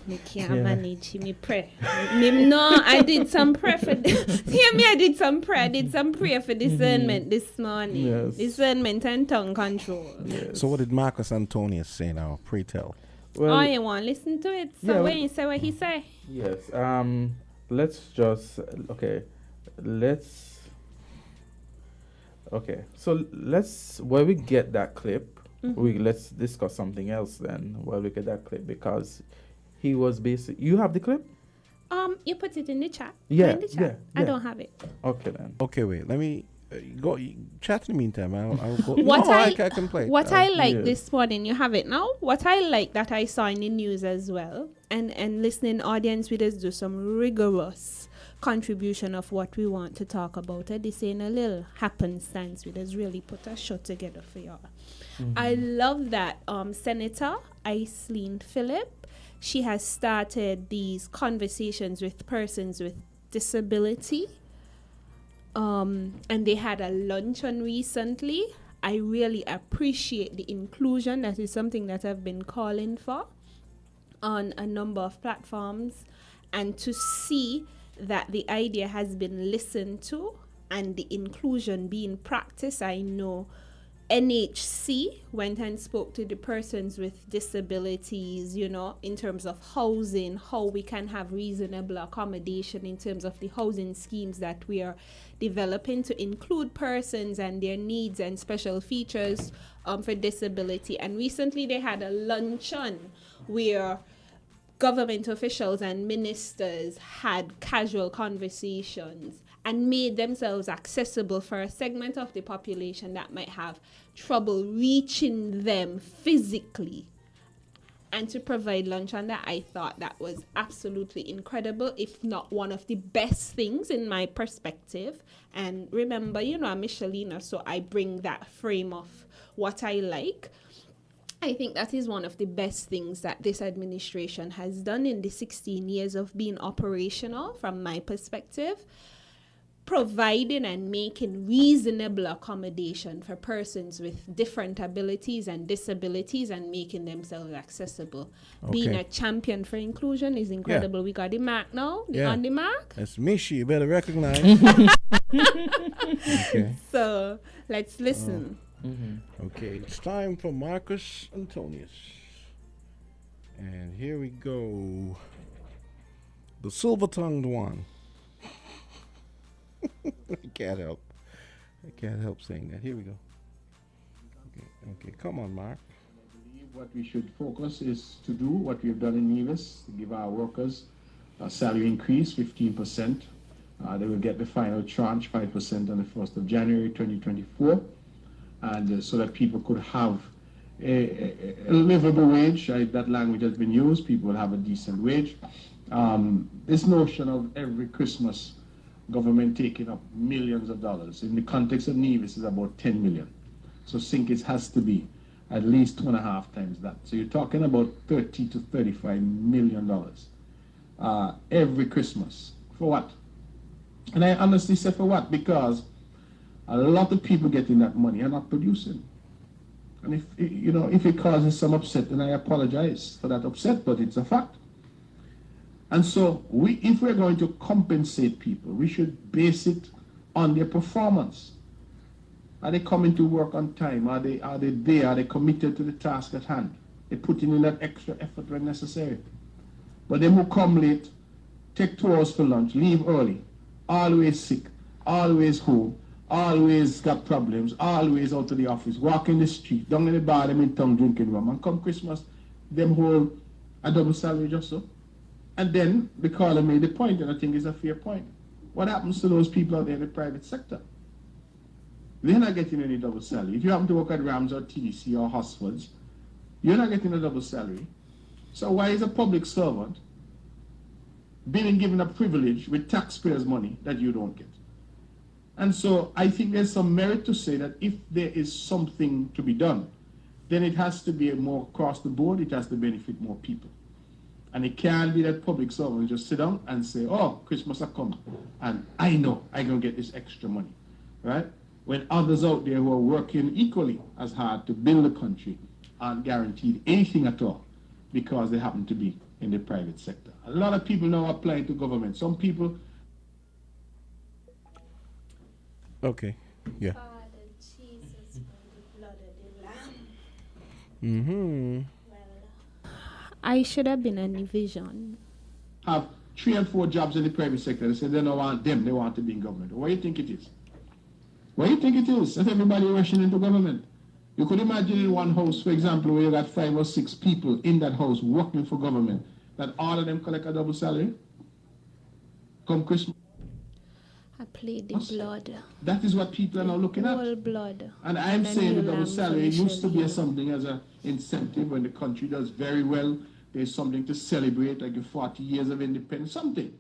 Me can't manage me pray. I did some prayer for hear me, I did some prayer for discernment this morning. Yes. Discernment and tongue control. So what did Marcus Antonius say now? Pray tell. Well, you want to listen to it? So when you say what he say? Yes. Let's just so while we get that clip, let's discuss something else then while we get that clip, because he was basically, you have the clip? You put it in the chat. Yeah, In the chat. I don't have it. Okay then. Okay, wait. Let me go chat in the meantime. I'll go. I can play. What I like this morning, you have it now. What I like that I saw in the news as well, and listening audience with us do some rigorous contribution of what we want to talk about. This ain't a little happenstance. We just really put a show together for y'all. I love that Senator Aislinn Phillip, she has started these conversations with persons with disability. And they had a luncheon recently. I really appreciate the inclusion. That is something that I've been calling for on a number of platforms, and to see that the idea has been listened to and the inclusion being practiced. I know NHC went and spoke to the persons with disabilities, in terms of housing, how we can have reasonable accommodation in terms of the housing schemes that we are developing to include persons and their needs and special features for disability. And recently they had a luncheon where government officials and ministers had casual conversations and made themselves accessible for a segment of the population that might have trouble reaching them physically, and to provide lunch on that. I thought that was absolutely incredible, if not one of the best things in my perspective. And remember, I'm Michelina, so I bring that frame of what I like. I think that is one of the best things that this administration has done in the 16 years of being operational, from my perspective, providing and making reasonable accommodation for persons with different abilities and disabilities and making themselves accessible. Okay. Being a champion for inclusion is incredible. We got the mark now, on the mark. That's Michi, you better recognize. Okay. So let's listen. Okay, it's time for Marcus Antonius. And here we go. The silver-tongued one. I can't help saying that. Here we go. Okay, come on, Mark. What we should focus is to do what we've done in Nevis, to give our workers salary increase, 15%. They will get the final tranche, 5% on the 1st of January 2024, and so that people could have a livable wage. That language has been used. People will have a decent wage. This notion of every Christmas government taking up millions of dollars, in the context of Nevis, is about 10 million. So Sinkits has to be at least 2.5 times that. So you're talking about $30 to $35 million every Christmas. For what? And I honestly say for what? Because a lot of people getting that money are not producing. And if it causes some upset, then I apologize for that upset, but it's a fact. And so if we're going to compensate people, we should base it on their performance. Are they coming to work on time? Are they there? Are they committed to the task at hand? They're putting in that extra effort when necessary. But them who come late, take 2 hours for lunch, leave early, always sick, always home, always got problems, always out of the office, walk in the street, down in the bar, them in town drinking rum. And come Christmas, them hold a double salary just so. And then the caller made the point, and I think it's a fair point. What happens to those people out there in the private sector? They're not getting any double salary. If you happen to work at Rams or TDC or Hosfords, you're not getting a double salary. So why is a public servant being given a privilege with taxpayers' money that you don't get? And so I think there's some merit to say that if there is something to be done, then it has to be more across the board. It has to benefit more people. And it can't be that public servants just sit down and say, oh, Christmas are coming, and I know I'm going to get this extra money, right? When others out there who are working equally as hard to build the country aren't guaranteed anything at all because they happen to be in the private sector. A lot of people now applying to government. Some people... Okay, yeah. I should have been a vision. Have 3 and 4 jobs in the private sector. They say they don't want them, they want to be in government. What do you think it is? What do you think it is? If everybody rushing into government. You could imagine in one house, for example, where you got 5 or 6 people in that house working for government, that all of them collect a double salary. Come Christmas. I played the blood. That is what people are now looking at. Whole blood. And I'm saying the double salary used to be something as an incentive when the country does very well. There's something to celebrate, like the 40 years of independence, something.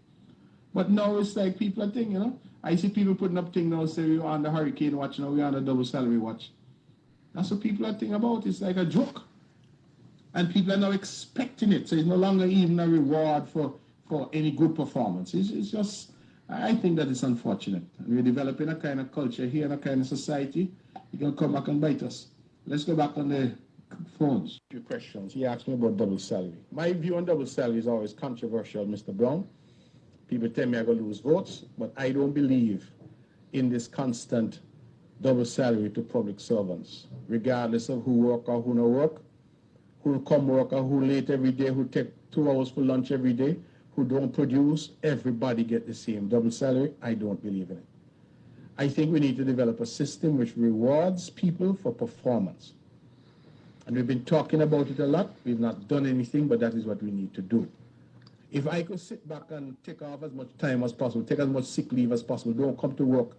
But now it's like people are thinking, I see people putting up things now, say we're on the hurricane watch, now we're on the double salary watch. That's what people are thinking about. It's like a joke. And people are now expecting it. So it's no longer even a reward for any good performance. It's just... I think that it's unfortunate. And we're developing a kind of culture here and a kind of society. You're going to come back and bite us. Let's go back on the phones. A few questions. He asked me about double salary. My view on double salary is always controversial, Mr. Brown. People tell me I'm going to lose votes, but I don't believe in this constant double salary to public servants, regardless of who work or who no work, who come work or who late every day, who take 2 hours for lunch every day, who don't produce, everybody get the same double salary. I don't believe in it. I think we need to develop a system which rewards people for performance. And we've been talking about it a lot. We've not done anything, but that is what we need to do. If I could sit back and take off as much time as possible, take as much sick leave as possible, don't come to work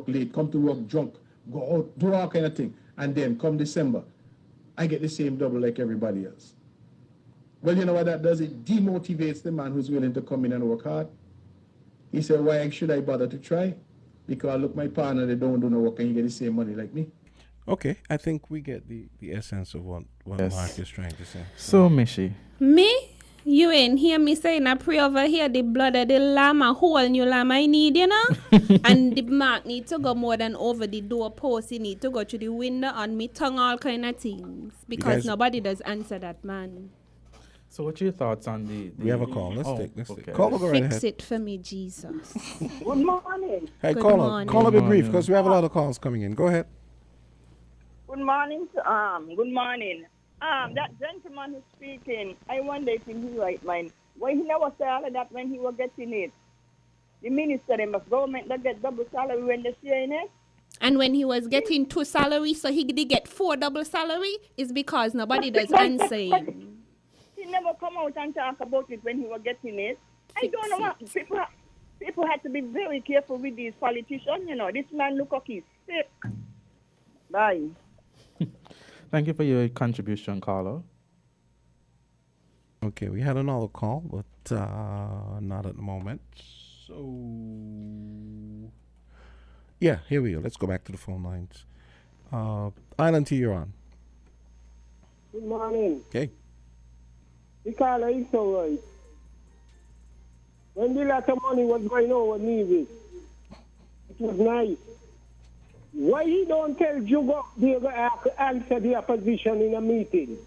late, come to work drunk, go out, do all kind of thing, and then come December, I get the same double like everybody else. Well, you know what that does? It demotivates the man who's willing to come in and work hard. He said, why should I bother to try? Because look, my partner, they don't do no work and you get the same money like me. Okay, I think we get the essence of what Yes. Mark is trying to say. So, Mishi. Me? You ain't hear me saying I pray over here the blood of the lamb, a whole new lamb I need, you know? And the mark need to go more than over the doorpost. He need to go through the window on me tongue, all kind of things. Because nobody does answer that, man. So what's your thoughts on the We have a call. Let's take. okay. Call, go right Fix ahead. it for me, Jesus. Good morning. Hey, Good call morning. Call a bit brief morning. because we have a lot of calls coming in. Go ahead. Good morning. Good morning. That gentleman who's speaking, I wonder if in his right mind, why he never say all of that when he was getting it. The minister, them of government, they get double salary when they're sharing it. And when he was getting 2 salaries, so he did get 4 double salary, is because nobody does answer him. He never come out and talk about it when he was getting it. I don't know what people have to be very careful with these politicians. This man look like he's sick. Bye. Thank you for your contribution, Carlo. Okay, we had another call, but not at the moment. So, yeah, here we go. Let's go back to the phone lines. Island T, you're on. Good morning. Okay. The caller is so right. When the lot of money was going over Nevis, it was nice. Why he don't tell Jugo they're going to answer the opposition in a meeting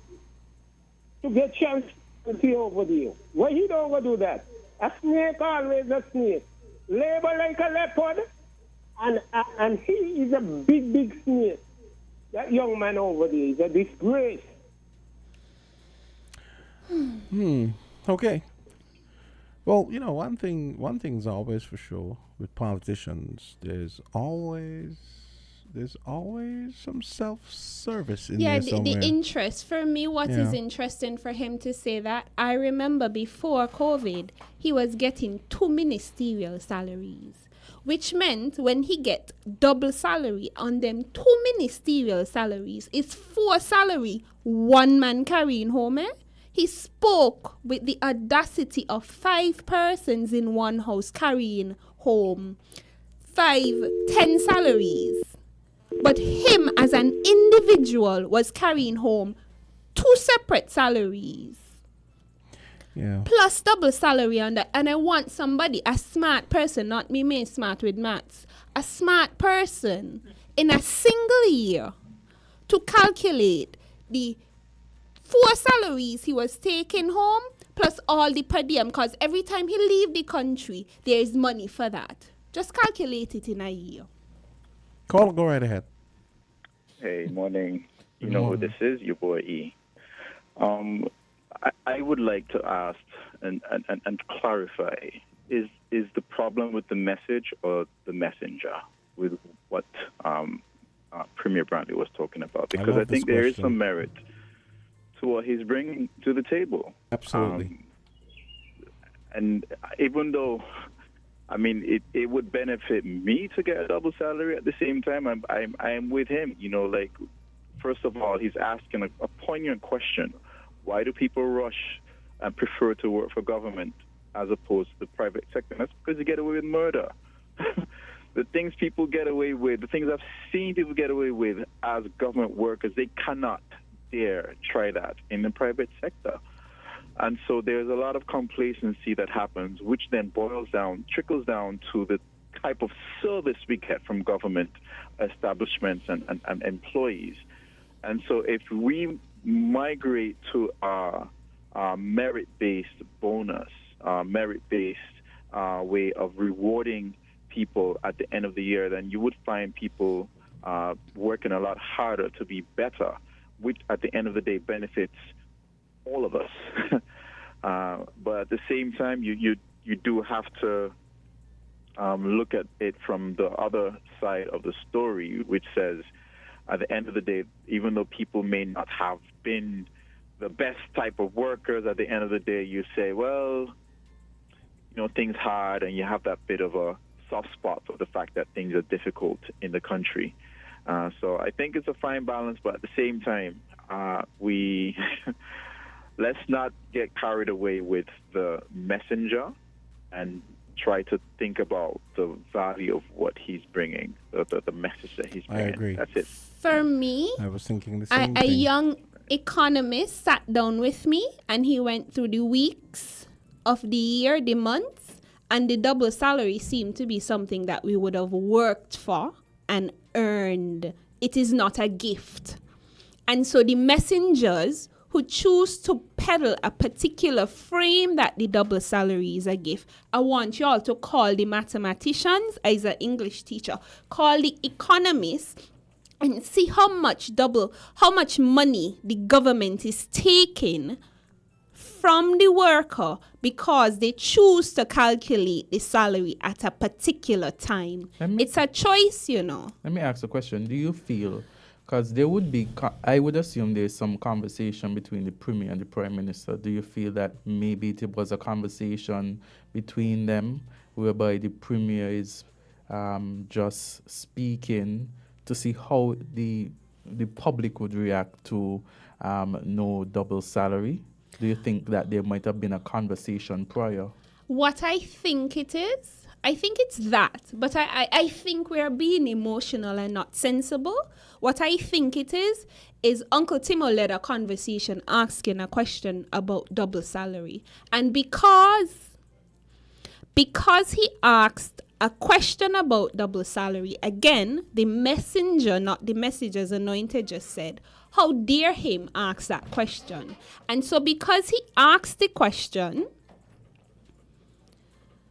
to get chance to see over there? Why he don't go do that? A snake always a snake. Labor like a leopard, and he is a big snake. That young man over there is a disgrace. Okay. Well, one thing's always for sure with politicians. There's always some self-service in there somewhere. The interest. For me, what is interesting for him to say that, I remember before COVID, he was getting 2 ministerial salaries, which meant when he get double salary on them 2 ministerial salaries, it's 4 salary, 1 man carrying home, He spoke with the audacity of 5 persons in one house carrying home 10 salaries. But him as an individual was carrying home 2 separate salaries. Yeah. Plus double salary on that. And I want somebody, a smart person, not me smart with maths, a smart person in a single year to calculate the 4 salaries he was taking home plus all the per diem, because every time he leave the country, there is money for that. Just calculate it in a year. Call, go right ahead. Hey, morning. You know who this is? Your boy E. I would like to ask and clarify, is the problem with the message or the messenger with what Premier Brantley was talking about? Because I think there is some merit to what he's bringing to the table. Absolutely. And even though, it would benefit me to get a double salary, at the same time, I am with him. First of all, he's asking a poignant question. Why do people rush and prefer to work for government as opposed to the private sector? That's because you get away with murder. The things people get away with, the things I've seen people get away with as government workers, they cannot dare try that in the private sector. And so there's a lot of complacency that happens, which then trickles down to the type of service we get from government establishments and employees. And so if we migrate to a merit-based bonus, merit-based way of rewarding people at the end of the year, then you would find people working a lot harder to be better, which at the end of the day benefits all of us. But at the same time, you do have to look at it from the other side of the story, which says, at the end of the day, even though people may not have been the best type of workers, at the end of the day, you say, well, things hard, and you have that bit of a soft spot for the fact that things are difficult in the country. So I think it's a fine balance, but at the same time, we let's not get carried away with the messenger and try to think about the value of what he's bringing, the message that he's bringing. I agree. That's it. For me, I was thinking the same a thing. young economist sat down with me and he went through the weeks of the year, the months, and the double salary seemed to be something that we would have worked for and earned. It is not a gift. And so the messengers who choose to peddle a particular frame that the double salary is a gift, I want you all to call the mathematicians, as an English teacher, call the economists, and see how much money the government is taking from the worker because they choose to calculate the salary at a particular time. It's a choice, Let me ask a question. Do you feel Because there would be, I would assume there's some conversation between the Premier and the Prime Minister. Do you feel that maybe it was a conversation between them whereby the Premier is just speaking to see how the public would react to no double salary? Do you think that there might have been a conversation prior? What I think it is, I think it's that, but I think we're being emotional and not sensible. What I think it is Uncle Timo led a conversation asking a question about double salary. And because he asked a question about double salary, again, the messenger, not the messager's anointed, just said, how dare him ask that question? And so because he asked the question,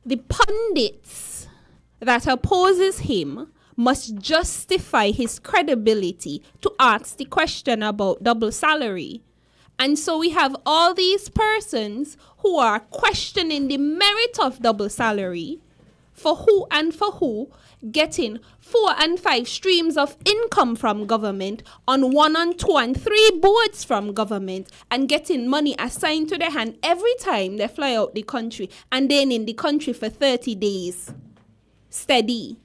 the pundits that opposes him must justify his credibility to ask the question about double salary. And so we have all these persons who are questioning the merit of double salary for who getting 4 and 5 streams of income from government on 1 and 2 and 3 boards from government and getting money assigned to their hand every time they fly out the country and then in the country for 30 days steady.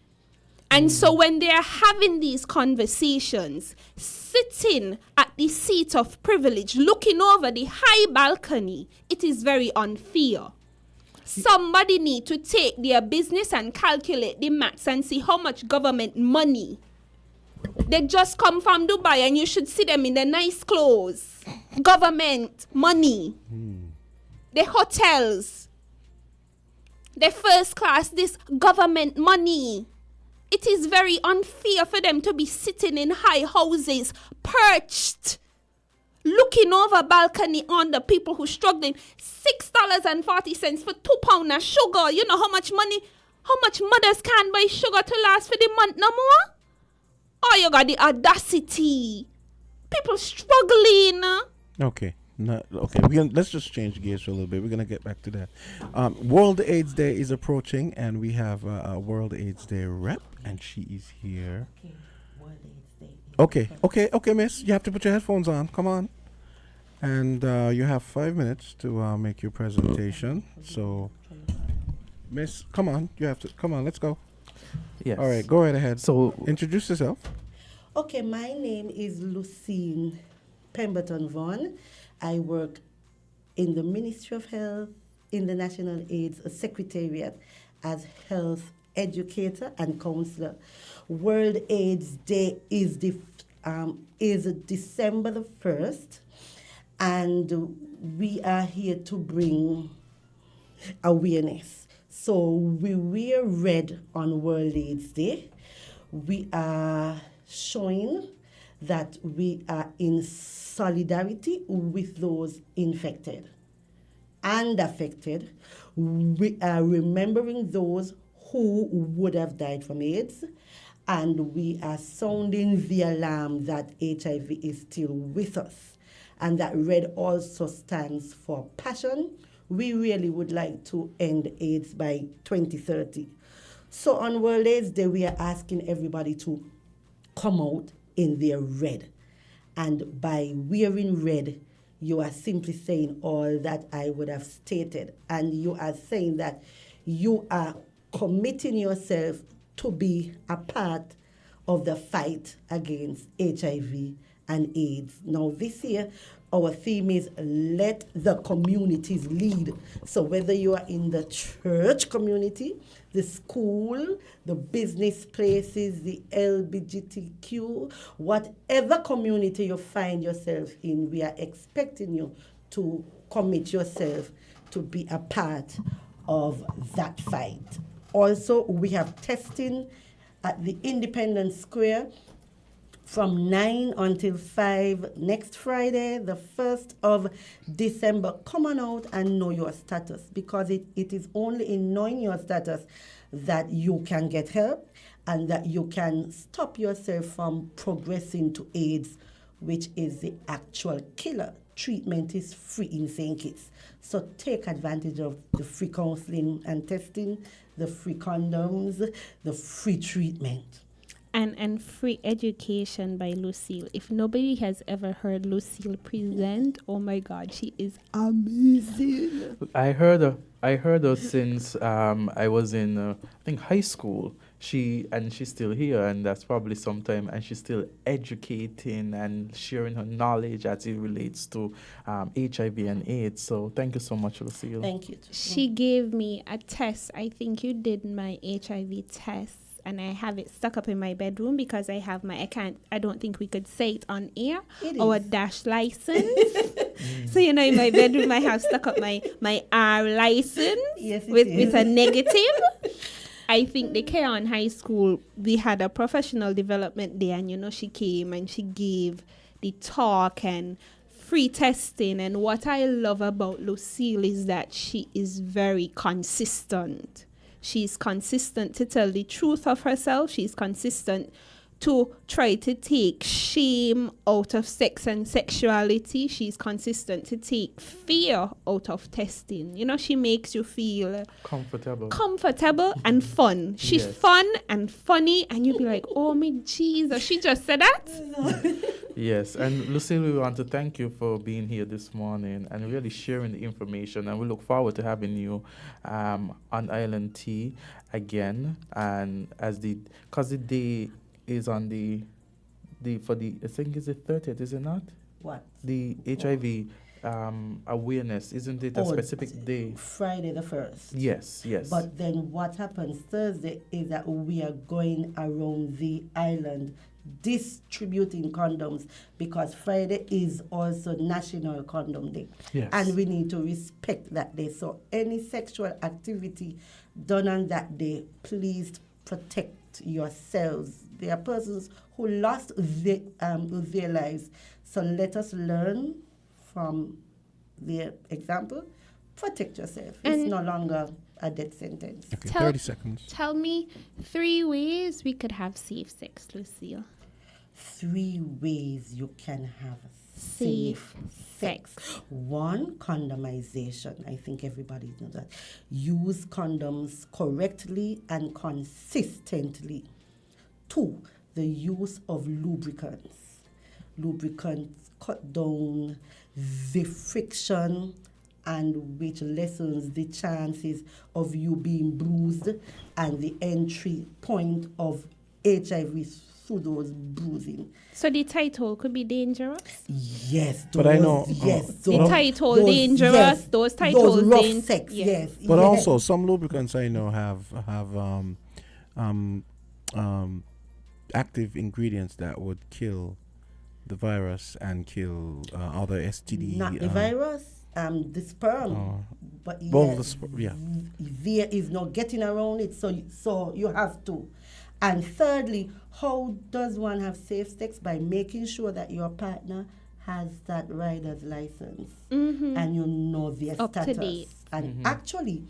And so when they are having these conversations, sitting at the seat of privilege, looking over the high balcony, it is very unfair. Somebody need to take their business and calculate the maths and see how much government money. They just come from Dubai and you should see them in their nice clothes. Government money. The hotels. The first class, this government money. It is very unfair for them to be sitting in high houses, perched, looking over balcony on the people who struggling. $6.40 for £2 of sugar. You know how much money, how much mothers can buy sugar to last for the month no more? Oh, you got the audacity. People struggling. Okay. Okay, let's just change gears for a little bit. We're going to get back to that. World AIDS Day is approaching, and we have a World AIDS Day rep, and she is here. Okay, miss. You have to put your headphones on. Come on. And you have 5 minutes to make your presentation. So, miss, come on. Let's go. Yes. All right, go right ahead. So, introduce yourself. Okay, my name is Lucine Pemberton Vaughan. I work in the Ministry of Health in the National AIDS Secretariat as health educator and counselor. World AIDS Day is December the 1st, and we are here to bring awareness. So we wear red on World AIDS Day. We are showing that we are in solidarity with those infected and affected. We are remembering those who would have died from AIDS, and we are sounding the alarm that HIV is still with us. And that red also stands for passion. We really would like to end AIDS by 2030. So on World AIDS Day, we are asking everybody to come out in their red. And by wearing red, you are simply saying all that I would have stated. And you are saying that you are committing yourself to be a part of the fight against HIV and AIDS. Now this year, our theme is let the communities lead. So whether you are in the church community, the school, the business places, the LGBTQ, whatever community you find yourself in, we are expecting you to commit yourself to be a part of that fight. Also, we have testing at the Independence Square from 9 until 5 next Friday, the 1st of December. Come on out and know your status, because it is only in knowing your status that you can get help and that you can stop yourself from progressing to AIDS, which is the actual killer. Treatment is free in St. Kitts. So take advantage of the free counseling and testing, the free condoms, the free treatment. And Free Education by Lucille. If nobody has ever heard Lucille present, oh my God, she is amazing. I heard her since I was in I think high school. She's still here, and that's probably sometime, and she's still educating and sharing her knowledge as it relates to HIV and AIDS. So thank you so much, Lucille. Thank you. She gave me a test. I think you did my HIV test, and I have it stuck up in my bedroom because I have I don't think we could say it on air, our dash license. So, in my bedroom, I have stuck up my R license with a negative. I think the Keon High School, we had a professional development day, and, she came and she gave the talk and free testing. And what I love about Lucille is that she is very consistent. She's consistent to tell the truth of herself. She's consistent to try to take shame out of sex and sexuality. She's consistent to take fear out of testing. She makes you feel comfortable and fun. She's fun and funny, and you'll be like, oh my Jesus, she just said that? Yes, and Lucille, we want to thank you for being here this morning and really sharing the information, and we look forward to having you on Island Tea again, and because the day is on the I think it's the 30th, is it not? What? The HIV awareness, isn't it a specific day? Friday the 1st. Yes. But then what happens Thursday is that we are going around the island distributing condoms, because Friday is also National Condom Day. Yes. And we need to respect that day. So any sexual activity done on that day, please protect yourselves. There are persons who lost their lives. So let us learn from their example. Protect yourself. It's no longer a death sentence. Okay, 30 seconds. Tell me 3 ways we could have safe sex, Lucille. 3 ways you can have safe sex. 1, condomization. I think everybody knows that. Use condoms correctly and consistently. 2, the use of lubricants. Lubricants cut down the friction, and which lessens the chances of you being bruised and the entry point of HIV through those bruising. So the tight hole could be dangerous? Yes. But I know. The tight hole dangerous. Yes, those tight holes dangerous. Sex, yes. But also some lubricants I know have active ingredients that would kill the virus and kill other STD. Not the virus, the sperm. But there is no getting around it, so you have to. And thirdly, how does one have safe sex? By making sure that your partner has that rider's license, and you know their status. To date. And actually,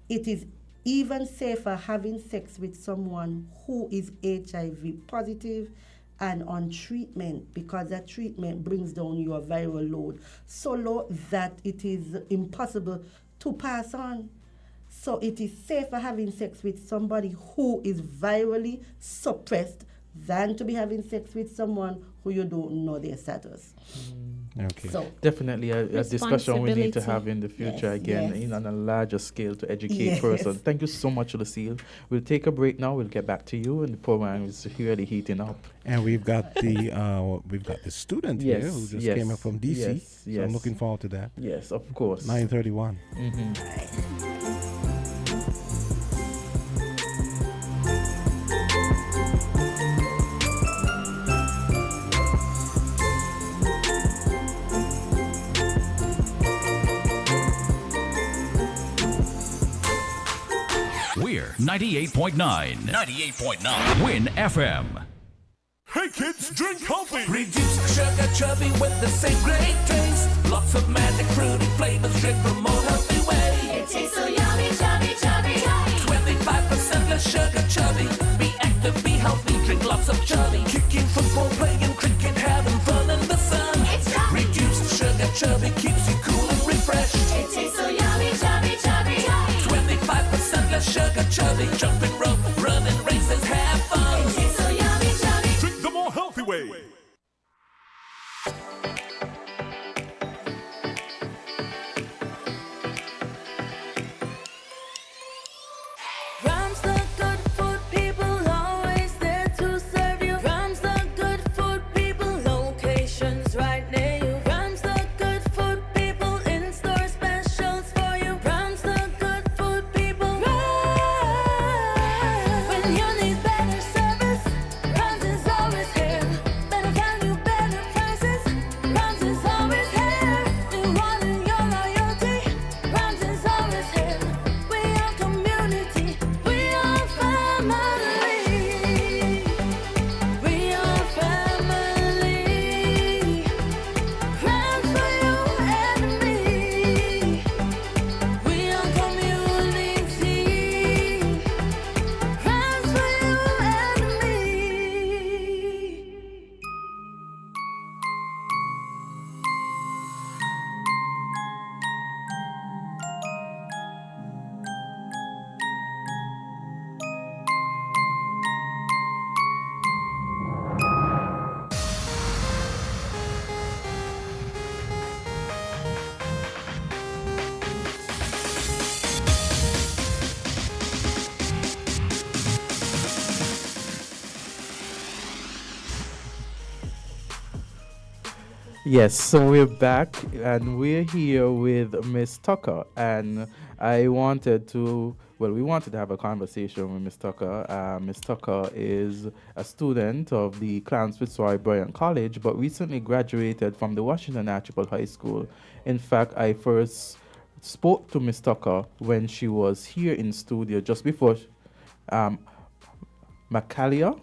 it is even safer having sex with someone who is HIV positive and on treatment, because that treatment brings down your viral load so low that it is impossible to pass on. So it is safer having sex with somebody who is virally suppressed than to be having sex with someone who you don't know their status. Okay. So definitely a discussion we need to have in the future on a larger scale to educate persons. Thank you so much, Lucille. We'll take a break now. We'll get back to you, and the program is really heating up. And we've got the student here who just came up from DC. So I'm looking forward to that. Yes, of course. 9:31. We're 98.9. 98.9. Win FM. Hey kids, drink healthy. Reduce sugar chubby with the same great taste. Lots of magic fruity flavors, drink the more healthy way. It tastes so yummy, chubby, chubby, chubby. 25% less sugar chubby. Be active, be healthy, drink lots of chubby. Kicking football, playing cricket, having fun in the sun. It's chubby. Reduced sugar chubby keeps you cool and refreshed. It tastes so yummy, chubby, chubby, chubby. 25% less sugar chubby. Jumping rope, running races, have fun. It tastes so yummy, Yes, so we're back and we're here with Miss Tucker, and we wanted to have a conversation with Miss Tucker. Miss Tucker is a student of the Clarence Fitzroy Bryan College, but recently graduated from the Washington Archibald High School. In fact, I first spoke to Miss Tucker when she was here in studio just before Michaelia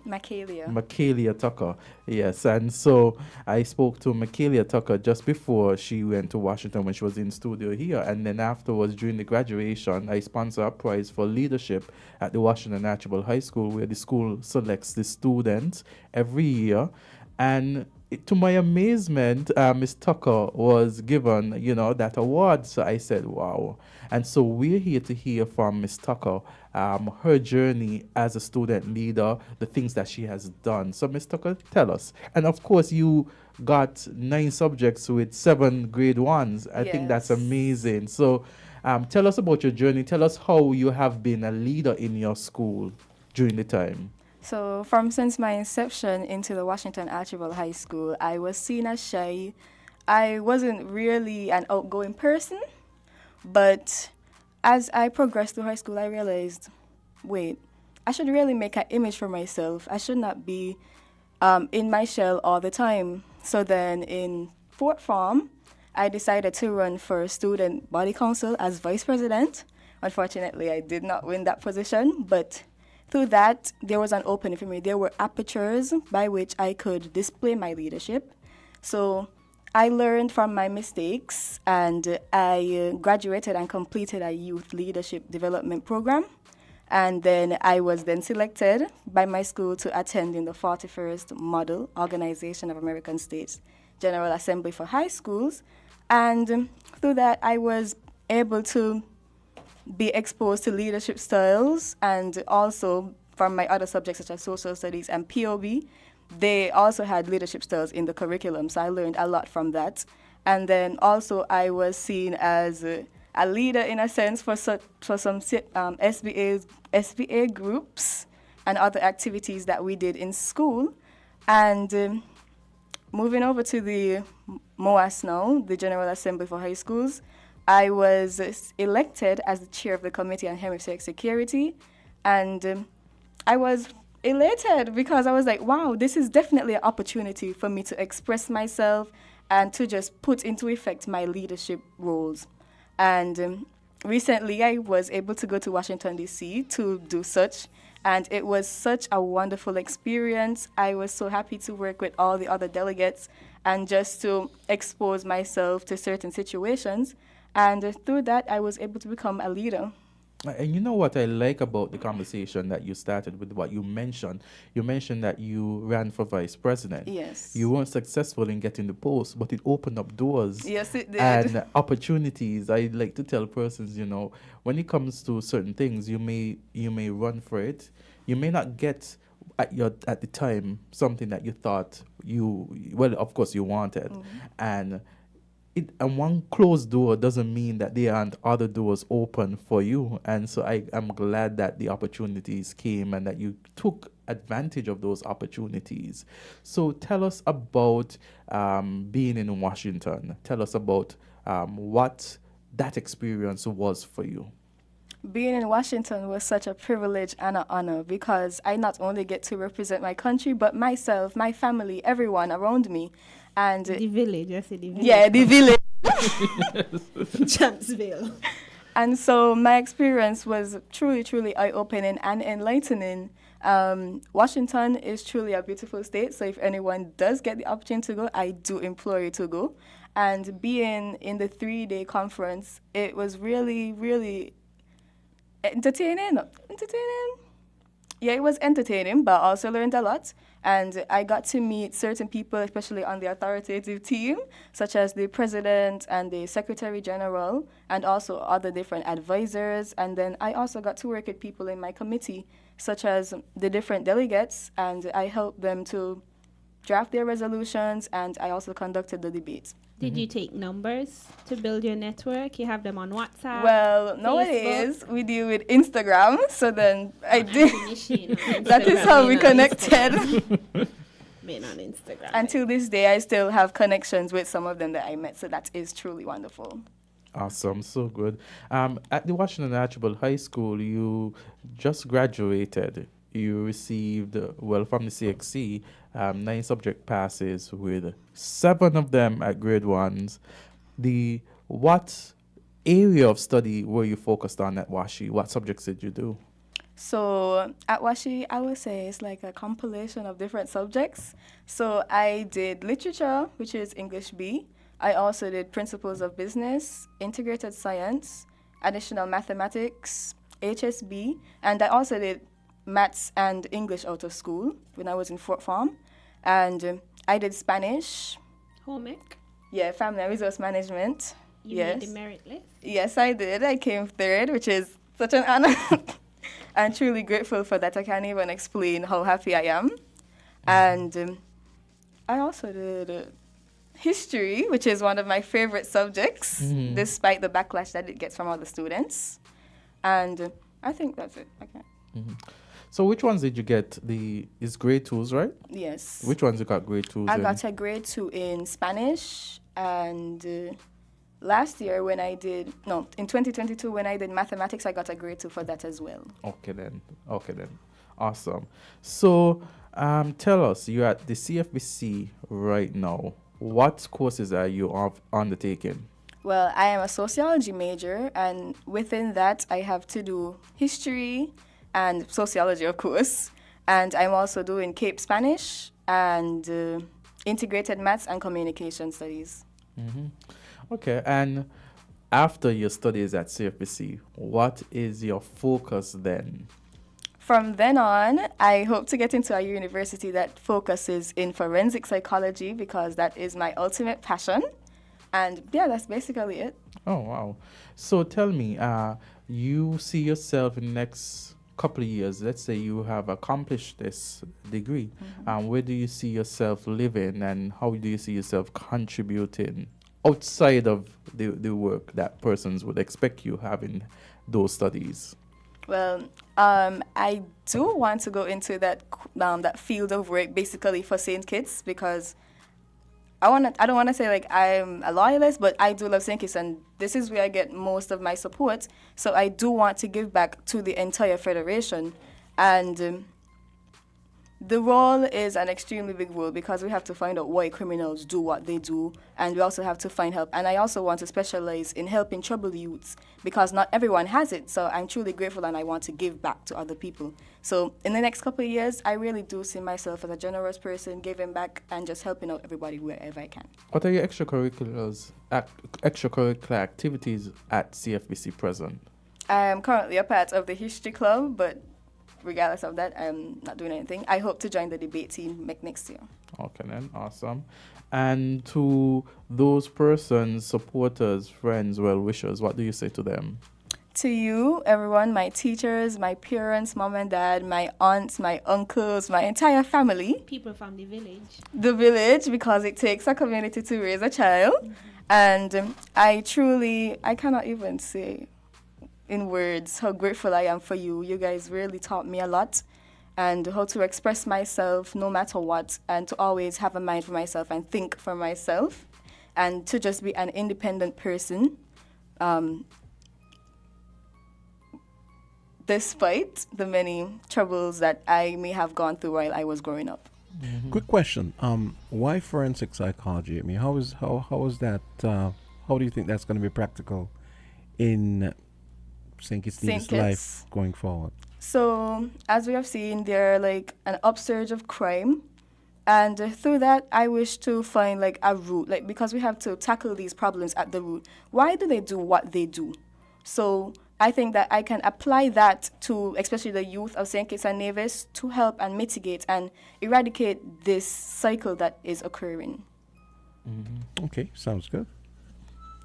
Tucker. Yes, and so I spoke to Michaelia Tucker just before she went to Washington when she was in studio here, and then afterwards during the graduation, I sponsor a prize for leadership at the Washington Archibald High School, where the school selects the students every year, and to my amazement, Miss Tucker was given, that award. So I said, wow. And so we're here to hear from Miss Tucker, her journey as a student leader, the things that she has done. So Miss Tucker, tell us. And of course, you got 9 subjects with 7 grade 1s. I think that's amazing. So tell us about your journey. Tell us how you have been a leader in your school during the time. So since my inception into the Washington Archibald High School, I was seen as shy. I wasn't really an outgoing person, but as I progressed through high school, I realized, wait, I should really make an image for myself. I should not be in my shell all the time. So then in 4th form, I decided to run for student body council as vice president. Unfortunately, I did not win that position, but through that, there was an opening for me. There were apertures by which I could display my leadership. So I learned from my mistakes, and I graduated and completed a youth leadership development program. And then I was then selected by my school to attend in the 41st Model Organization of American States General Assembly for high schools. And through that, I was able to be exposed to leadership styles, and also from my other subjects such as social studies and POB, they also had leadership styles in the curriculum, so I learned a lot from that. And then also I was seen as a leader in a sense for some SBA groups and other activities that we did in school. And moving over to the MOAS now, the General Assembly for High Schools, I was elected as the chair of the Committee on Hemispheric Security, and I was elated because I was like, wow, this is definitely an opportunity for me to express myself and to just put into effect my leadership roles. And recently I was able to go to Washington, D.C. to do such, and it was such a wonderful experience. I was so happy to work with all the other delegates and just to expose myself to certain situations. And through that, I was able to become a leader. And you know what I like about the conversation that you started with what you mentioned? You mentioned that you ran for vice president. Yes. You weren't successful in getting the post, but it opened up doors. Yes, it did. And opportunities. I like to tell persons, when it comes to certain things, you may run for it. You may not get at the time something that you thought of course you wanted. Mm-hmm. And one closed door doesn't mean that there aren't other doors open for you. And so I'm glad that the opportunities came and that you took advantage of those opportunities. So tell us about being in Washington. Tell us about what that experience was for you. Being in Washington was such a privilege and an honor because I not only get to represent my country, but myself, my family, everyone around me. And the village, I said the village. Yeah, the village. Champsville. And so my experience was truly, truly eye-opening and enlightening. Washington is truly a beautiful state, so if anyone does get the opportunity to go, I do implore you to go. And being in the 3-day conference, it was really, really entertaining. Yeah, it was entertaining, but I also learned a lot. And I got to meet certain people, especially on the authoritative team, such as the president and the secretary general, and also other different advisors. And then I also got to work with people in my committee, such as the different delegates, and I helped them to draft their resolutions, and I also conducted the debates. Did you take numbers to build your network? You have them on WhatsApp? Well, nowadays we deal with Instagram, so then I did. That is how we connected. been on Instagram. And to this day, I still have connections with some of them that I met, so that is truly wonderful. Awesome, so good. At the Washington Archibald High School, you just graduated. You received, from the CXC, 9 subject passes with 7 of them at grade 1s. What area of study were you focused on at WashU? What subjects did you do? So at WashU, I would say it's like a compilation of different subjects. So I did literature, which is English B. I also did principles of business, integrated science, additional mathematics, HSB, and I also did maths and English out of school when I was in fourth form. And I did Spanish. Home ec? Yeah, family and resource management. You yes. made the merit list? Yes, I did. I came third, which is such an honor. I'm truly grateful for that. I can't even explain how happy I am. And I also did history, which is one of my favorite subjects, despite the backlash that it gets from all the students. And I think that's it. Okay. So which ones did you get? Is grade 2s, right? Yes. Which ones you got grade 2s I in? got a grade 2 in Spanish, and last year in 2022 when I did mathematics, I got a grade 2 for that as well. Okay then. Awesome. So tell us, you're at the CFBC right now. What courses are you undertaking? Well, I am a sociology major, and within that I have to do history and sociology, of course. And I'm also doing Cape Spanish and integrated maths and communication studies. Okay, and after your studies at CFBC, what is your focus then? From then on, I hope to get into a university that focuses in forensic psychology because that is my ultimate passion. And yeah, that's basically it. Oh, wow. So tell me, you see yourself in the next couple of years, let's say you have accomplished this degree, where do you see yourself living and how do you see yourself contributing outside of the work that persons would expect you having those studies? Well, I do want to go into that field of work basically for St. Kitts because I don't want to say like I'm a loyalist, but I do love St. Kitts and this is where I get most of my support. So I do want to give back to the entire federation. And the role is an extremely big role because we have to find out why criminals do what they do, and we also have to find help. And I also want to specialize in helping troubled youths because not everyone has it. So I'm truly grateful and I want to give back to other people. So in the next couple of years, I really do see myself as a generous person, giving back and just helping out everybody wherever I can. What are your extracurricular activities at CFBC present? I am currently a part of the history club, but regardless of that, I'm not doing anything. I hope to join the debate team next year. Okay then, awesome. And to those persons, supporters, friends, well-wishers, what do you say to them? To you, everyone, my teachers, my parents, mom and dad, my aunts, my uncles, my entire family. People from the village. The village, because it takes a community to raise a child. And I cannot even say in words how grateful I am for you. You guys really taught me a lot and how to express myself no matter what, and to always have a mind for myself and think for myself, and to just be an independent person despite the many troubles that I may have gone through while I was growing up. Quick question. Why forensic psychology? I mean, how is that how do you think that's going to be practical in St. Kitts' life going forward? So, as we have seen, there are like an upsurge of crime, and through that, I wish to find like a root, like because we have to tackle these problems at the root. Why do they do what they do? So, I think that I can apply that to especially the youth of St. Kitts and Nevis to help and mitigate and eradicate this cycle that is occurring. Okay, sounds good.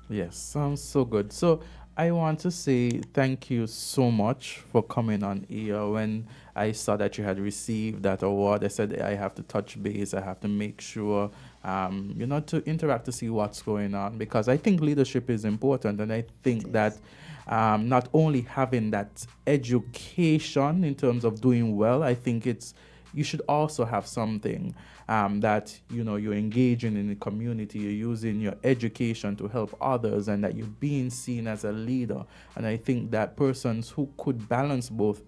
Yes, sounds so good. So I want to say thank you so much for coming on here. When I saw that you had received that award, I said I have to touch base. I have to make sure, to interact to see what's going on, because I think leadership is important. And I think that not only having that education in terms of doing well, I think it's you should also have something that you're engaging in the community, you're using your education to help others, and that you're being seen as a leader. And I think that persons who could balance both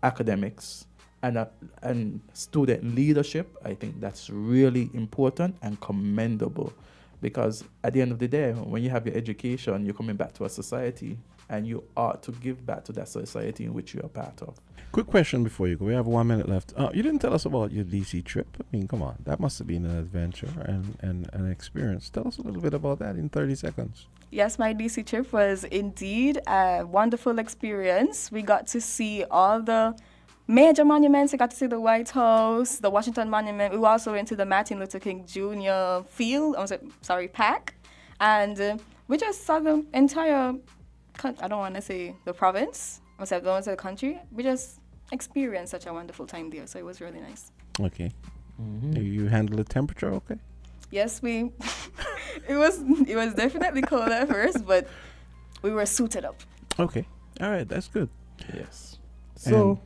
academics and student leadership, I think that's really important and commendable, because at the end of the day, when you have your education, you're coming back to a society, and you ought to give back to that society in which you're a part of. Quick question before you go. We have 1 minute left. You didn't tell us about your DC trip. I mean, come on. That must have been an adventure and an experience. Tell us a little bit about that in 30 seconds. Yes, my DC trip was indeed a wonderful experience. We got to see all the major monuments. We got to see the White House, the Washington Monument. We also went to the Martin Luther King Jr. Park. And we just saw the entire, I don't want to say the province, I don't want to say the country. We just experienced such a wonderful time there, so it was really nice. Okay. You handle the temperature okay? Yes, it was definitely cold at first, but we were suited up. Okay. All right, that's good. Yes. So,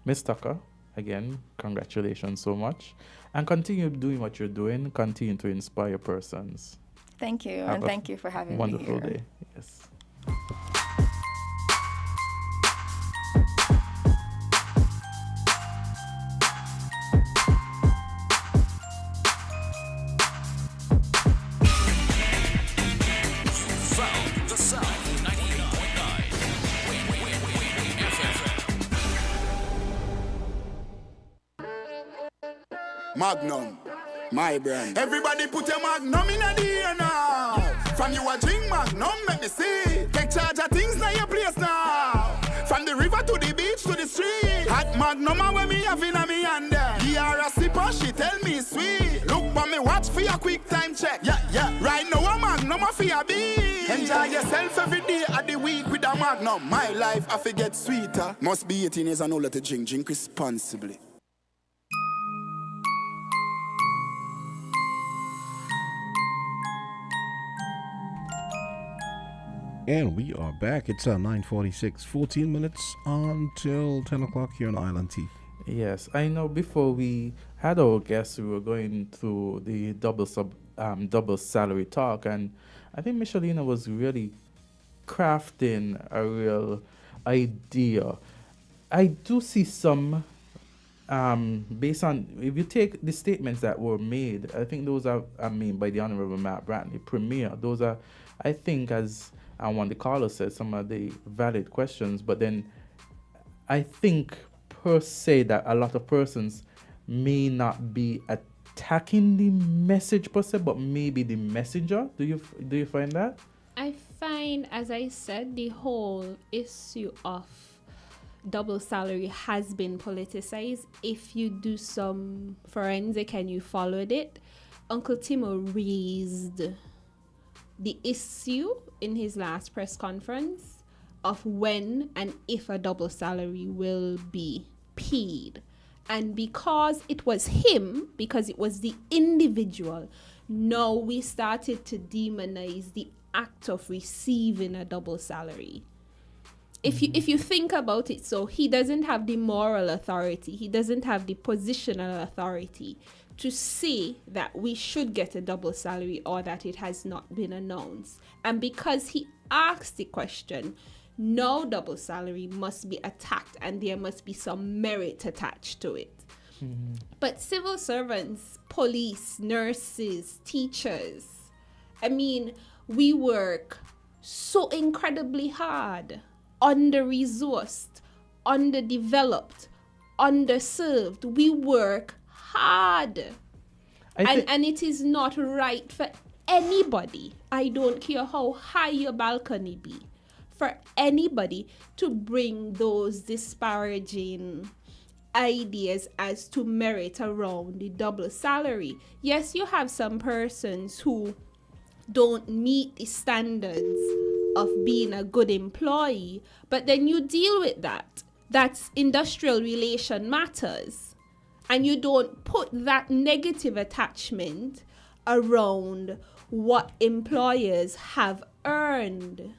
Ms. Tucker, again, congratulations so much. And continue doing what you're doing. Continue to inspire persons. Thank you, and thank you for having me here. Wonderful day. Yes. Magnum, my brand. Everybody put your Magnum in the air now. From you a drink Magnum, make me see. Take charge of things now your place now. From the river to the beach to the street. Hot Magnum when me have in a me hand there. Give her a sip and she tell me sweet. Look for me watch for your quick time check. Yeah. Right now a Magnum for your beat. Enjoy yourself every day of the week with a Magnum. My life I forget sweeter. Must be 18 years and older to drink. Drink responsibly. And we are back. It's 9:46, 14 minutes until 10 o'clock here on Island T. Yes, I know before we had our guests, we were going through the double salary talk, and I think Michelina was really crafting a real idea. I do see some, based on, if you take the statements that were made, I think those are, by the Honorable Matt Brantley, Premier, those are, I think, as one the caller said, some of the valid questions, but then I think per se that a lot of persons may not be attacking the message per se, but maybe the messenger. Do you find that? I find, as I said, the whole issue of double salary has been politicized. If you do some forensic and you followed it, Uncle Timo raised the issue in his last press conference of when and if a double salary will be paid. And because it was him, because it was the individual, now we started to demonize the act of receiving a double salary. If you think about it, so he doesn't have the moral authority, he doesn't have the positional authority to say that we should get a double salary or that it has not been announced. And because he asked the question, no double salary must be attacked and there must be some merit attached to it. Mm-hmm. But civil servants, police, nurses, teachers, we work so incredibly hard, under-resourced, underdeveloped, underserved. We work hard. And it is not right for anybody, I don't care how high your balcony be, for anybody to bring those disparaging ideas as to merit around the double salary. Yes, you have some persons who don't meet the standards of being a good employee, but then you deal with that. That's industrial relation matters. And you don't put that negative attachment around what employers have earned.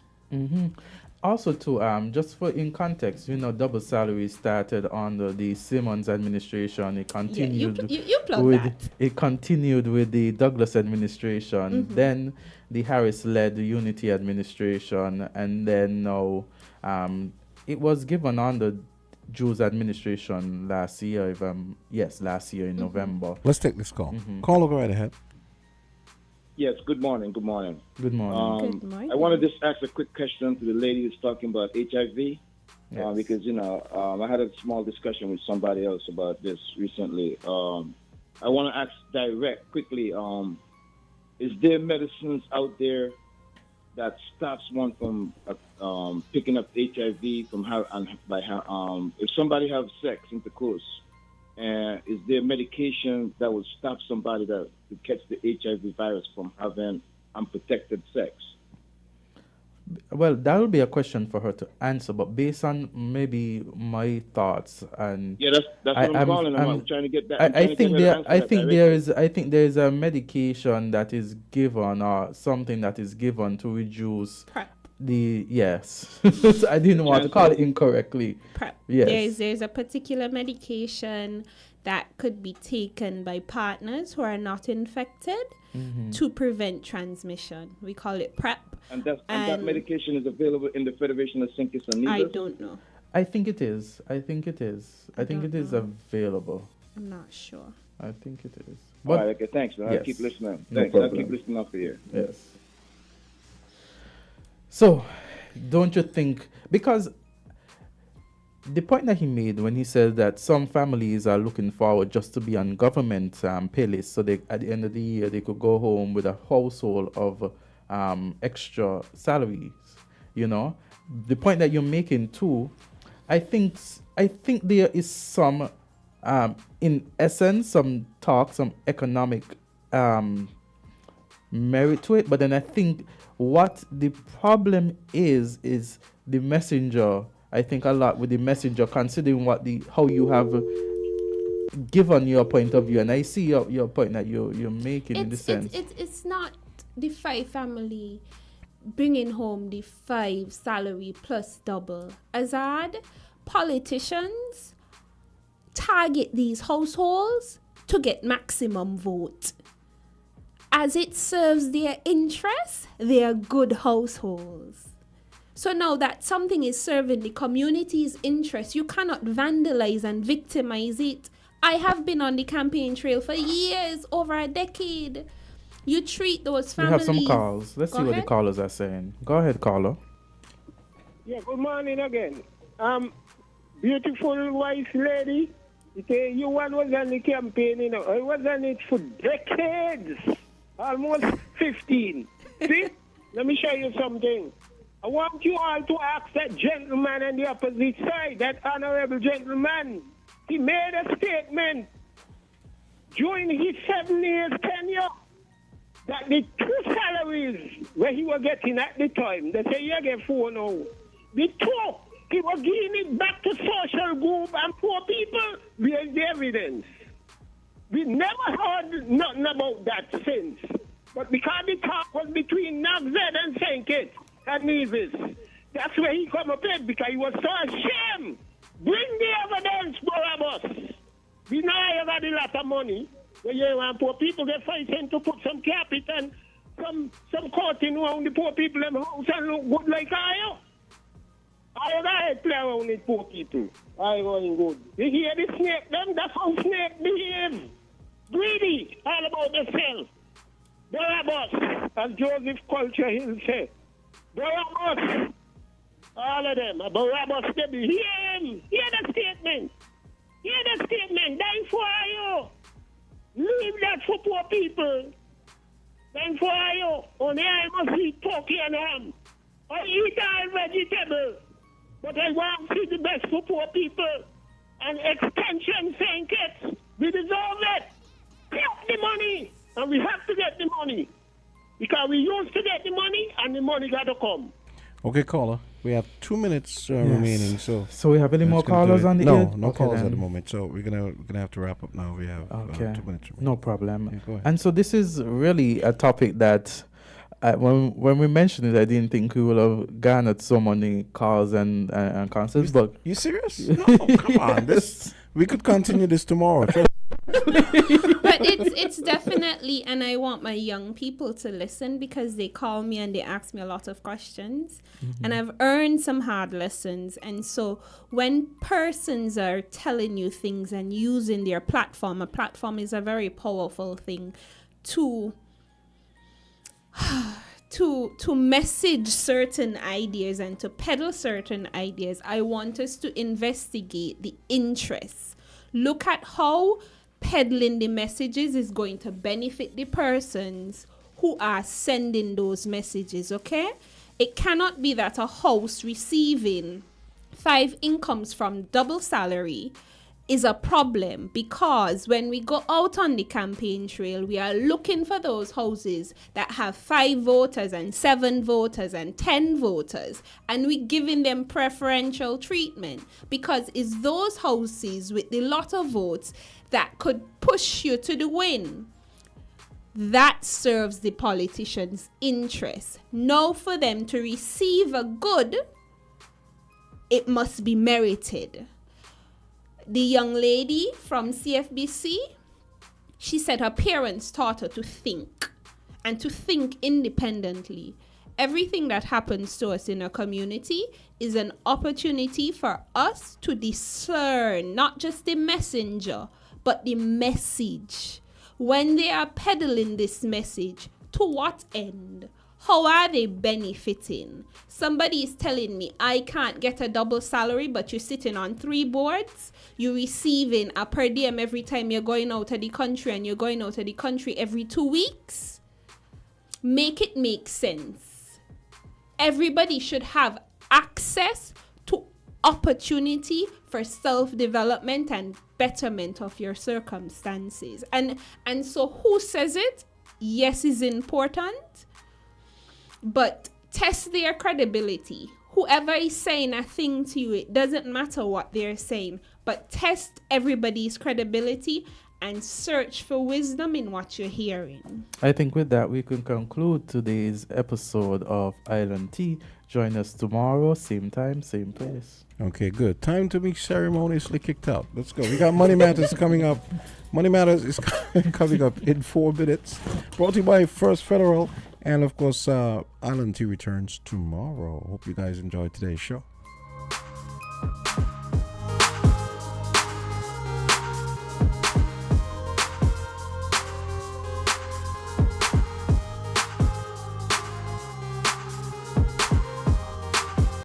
Also, too, just for in context, double salary started under the Simmons administration. It continued you plug with that. it continued with the Douglas administration. Then the Harris-led Unity administration, and then now it was given under Drew's administration last year. Last year in November. Let's take this call. Caller, go right ahead. Yes, good morning. Good morning. Good morning. Good morning. I want to just ask a quick question to the lady who's talking about HIV. Because, I had a small discussion with somebody else about this recently. I want to ask direct, quickly, is there medicines out there that stops one from picking up HIV from if somebody have sex, intercourse, and is there medication that will stop somebody to catch the HIV virus from having unprotected sex? Well, that will be a question for her to answer, but based on maybe my thoughts and that's what I'm calling. I'm trying to get that. I think there is a medication that is given or something that is given to reduce PrEP. I didn't want to call it incorrectly. PrEP. Yes. There's a particular medication that could be taken by partners who are not infected to prevent transmission. We call it PrEP. And that medication is available in the Federation of St. Kitts and Nevis? I don't know. I think it is. I think it is available. I'm not sure. I think it is. All right, okay, thanks, man. I'll keep listening. Thanks. I'll keep listening up here. Yes. So, don't you think, because the point that he made when he said that some families are looking forward just to be on government pay list, so they at the end of the year they could go home with a household of extra salaries. The point that you're making too, I think there is some, in essence, some talk, some economic merit to it, but then I think what the problem is the messenger. I think a lot with the messenger, considering how you have given your point of view, and I see your point that you're making in the sense. It's not the 5 family bringing home the 5 salary plus double. Azard, politicians target these households to get maximum vote. As it serves their interests, they are good households. So now that something is serving the community's interest, you cannot vandalize and victimize it. I have been on the campaign trail for years, over a decade. You treat those families. We have some calls. Let's see what the callers are saying. Go ahead, caller. Yeah, good morning again. Beautiful wise lady. You one was on the campaign, I was on it for decades. Almost 15. See? Let me show you something. I want you all to ask that gentleman on the opposite side, that honorable gentleman. He made a statement during his 7 years tenure that the 2 salaries where he was getting at the time, they say you get 4 now. The 2, he was giving it back to social group and poor people. Where's the evidence? We never heard nothing about that since. But because the talk was between Azard and St. Kitts and Nevis, that's where he come up with, because he was so ashamed. Bring the evidence, Barabbas. We know you got a lot of money. When you want poor people, they fighting to put some carpet and some curtain around the poor people in the house and look good like I. I got play around with poor people. I going good. You hear the snake them? That's how snake behave. Greedy, all about themselves. Barabbas, as Joseph Culture Hill said. Barabbas, all of them. Barabbas, they be. Hear him. Hear the statement. Hear the statement. Dying for you. Leave that for poor people. Dying for you. Only I must eat turkey and ham. I eat all vegetable. But I want to see the best for poor people. And extension St. Kitts. We deserve it. Pay up the money. And we have to get the money. Because we used to get the money, and the money got to come. Okay, caller. We have 2 minutes remaining. So we have any more callers on the air? No Okay, callers then. at the moment. So we're gonna have to wrap up now. We have 2 minutes remaining. No problem. Yeah, go ahead. And so this is really a topic that when we mentioned it, I didn't think we would have garnered so many calls and concerts. But you serious? No, come on. We could continue this tomorrow. But it's definitely, and I want my young people to listen because they call me and they ask me a lot of questions, and I've earned some hard lessons. And so when persons are telling you things and using their platform, a platform is a very powerful thing to message certain ideas and to peddle certain ideas. I want us to investigate the interests. Look at how peddling the messages is going to benefit the persons who are sending those messages, okay? It cannot be that a house receiving 5 incomes from double salary is a problem, because when we go out on the campaign trail, we are looking for those houses that have 5 voters and 7 voters and 10 voters, and we're giving them preferential treatment because it's those houses with the lot of votes that could push you to the win. That serves the politicians' interest. Now, for them to receive a good, it must be merited. The young lady from CFBC, she said her parents taught her to think and to think independently. Everything that happens to us in our community is an opportunity for us to discern not just the messenger, but the message. When they are peddling this message, to what end? How are they benefiting? Somebody is telling me I can't get a double salary, but you're sitting on 3 boards. You're receiving a per diem every time you're going out of the country, and you're going out of the country every 2 weeks. Make it make sense. Everybody should have access to opportunity for self-development and betterment of your circumstances. And so who says it? Yes, is important. But test their credibility. Whoever is saying a thing to you, it doesn't matter what they're saying, but test everybody's credibility and search for wisdom in what you're hearing. I think with that, we can conclude today's episode of Island Tea. Join us tomorrow, same time, same place. Okay, good. Time to be ceremoniously kicked out. Let's go. We got Money Matters coming up. Money Matters is coming up in 4 minutes. Brought to you by First Federal. And, of course, Island Tea returns tomorrow. Hope you guys enjoyed today's show.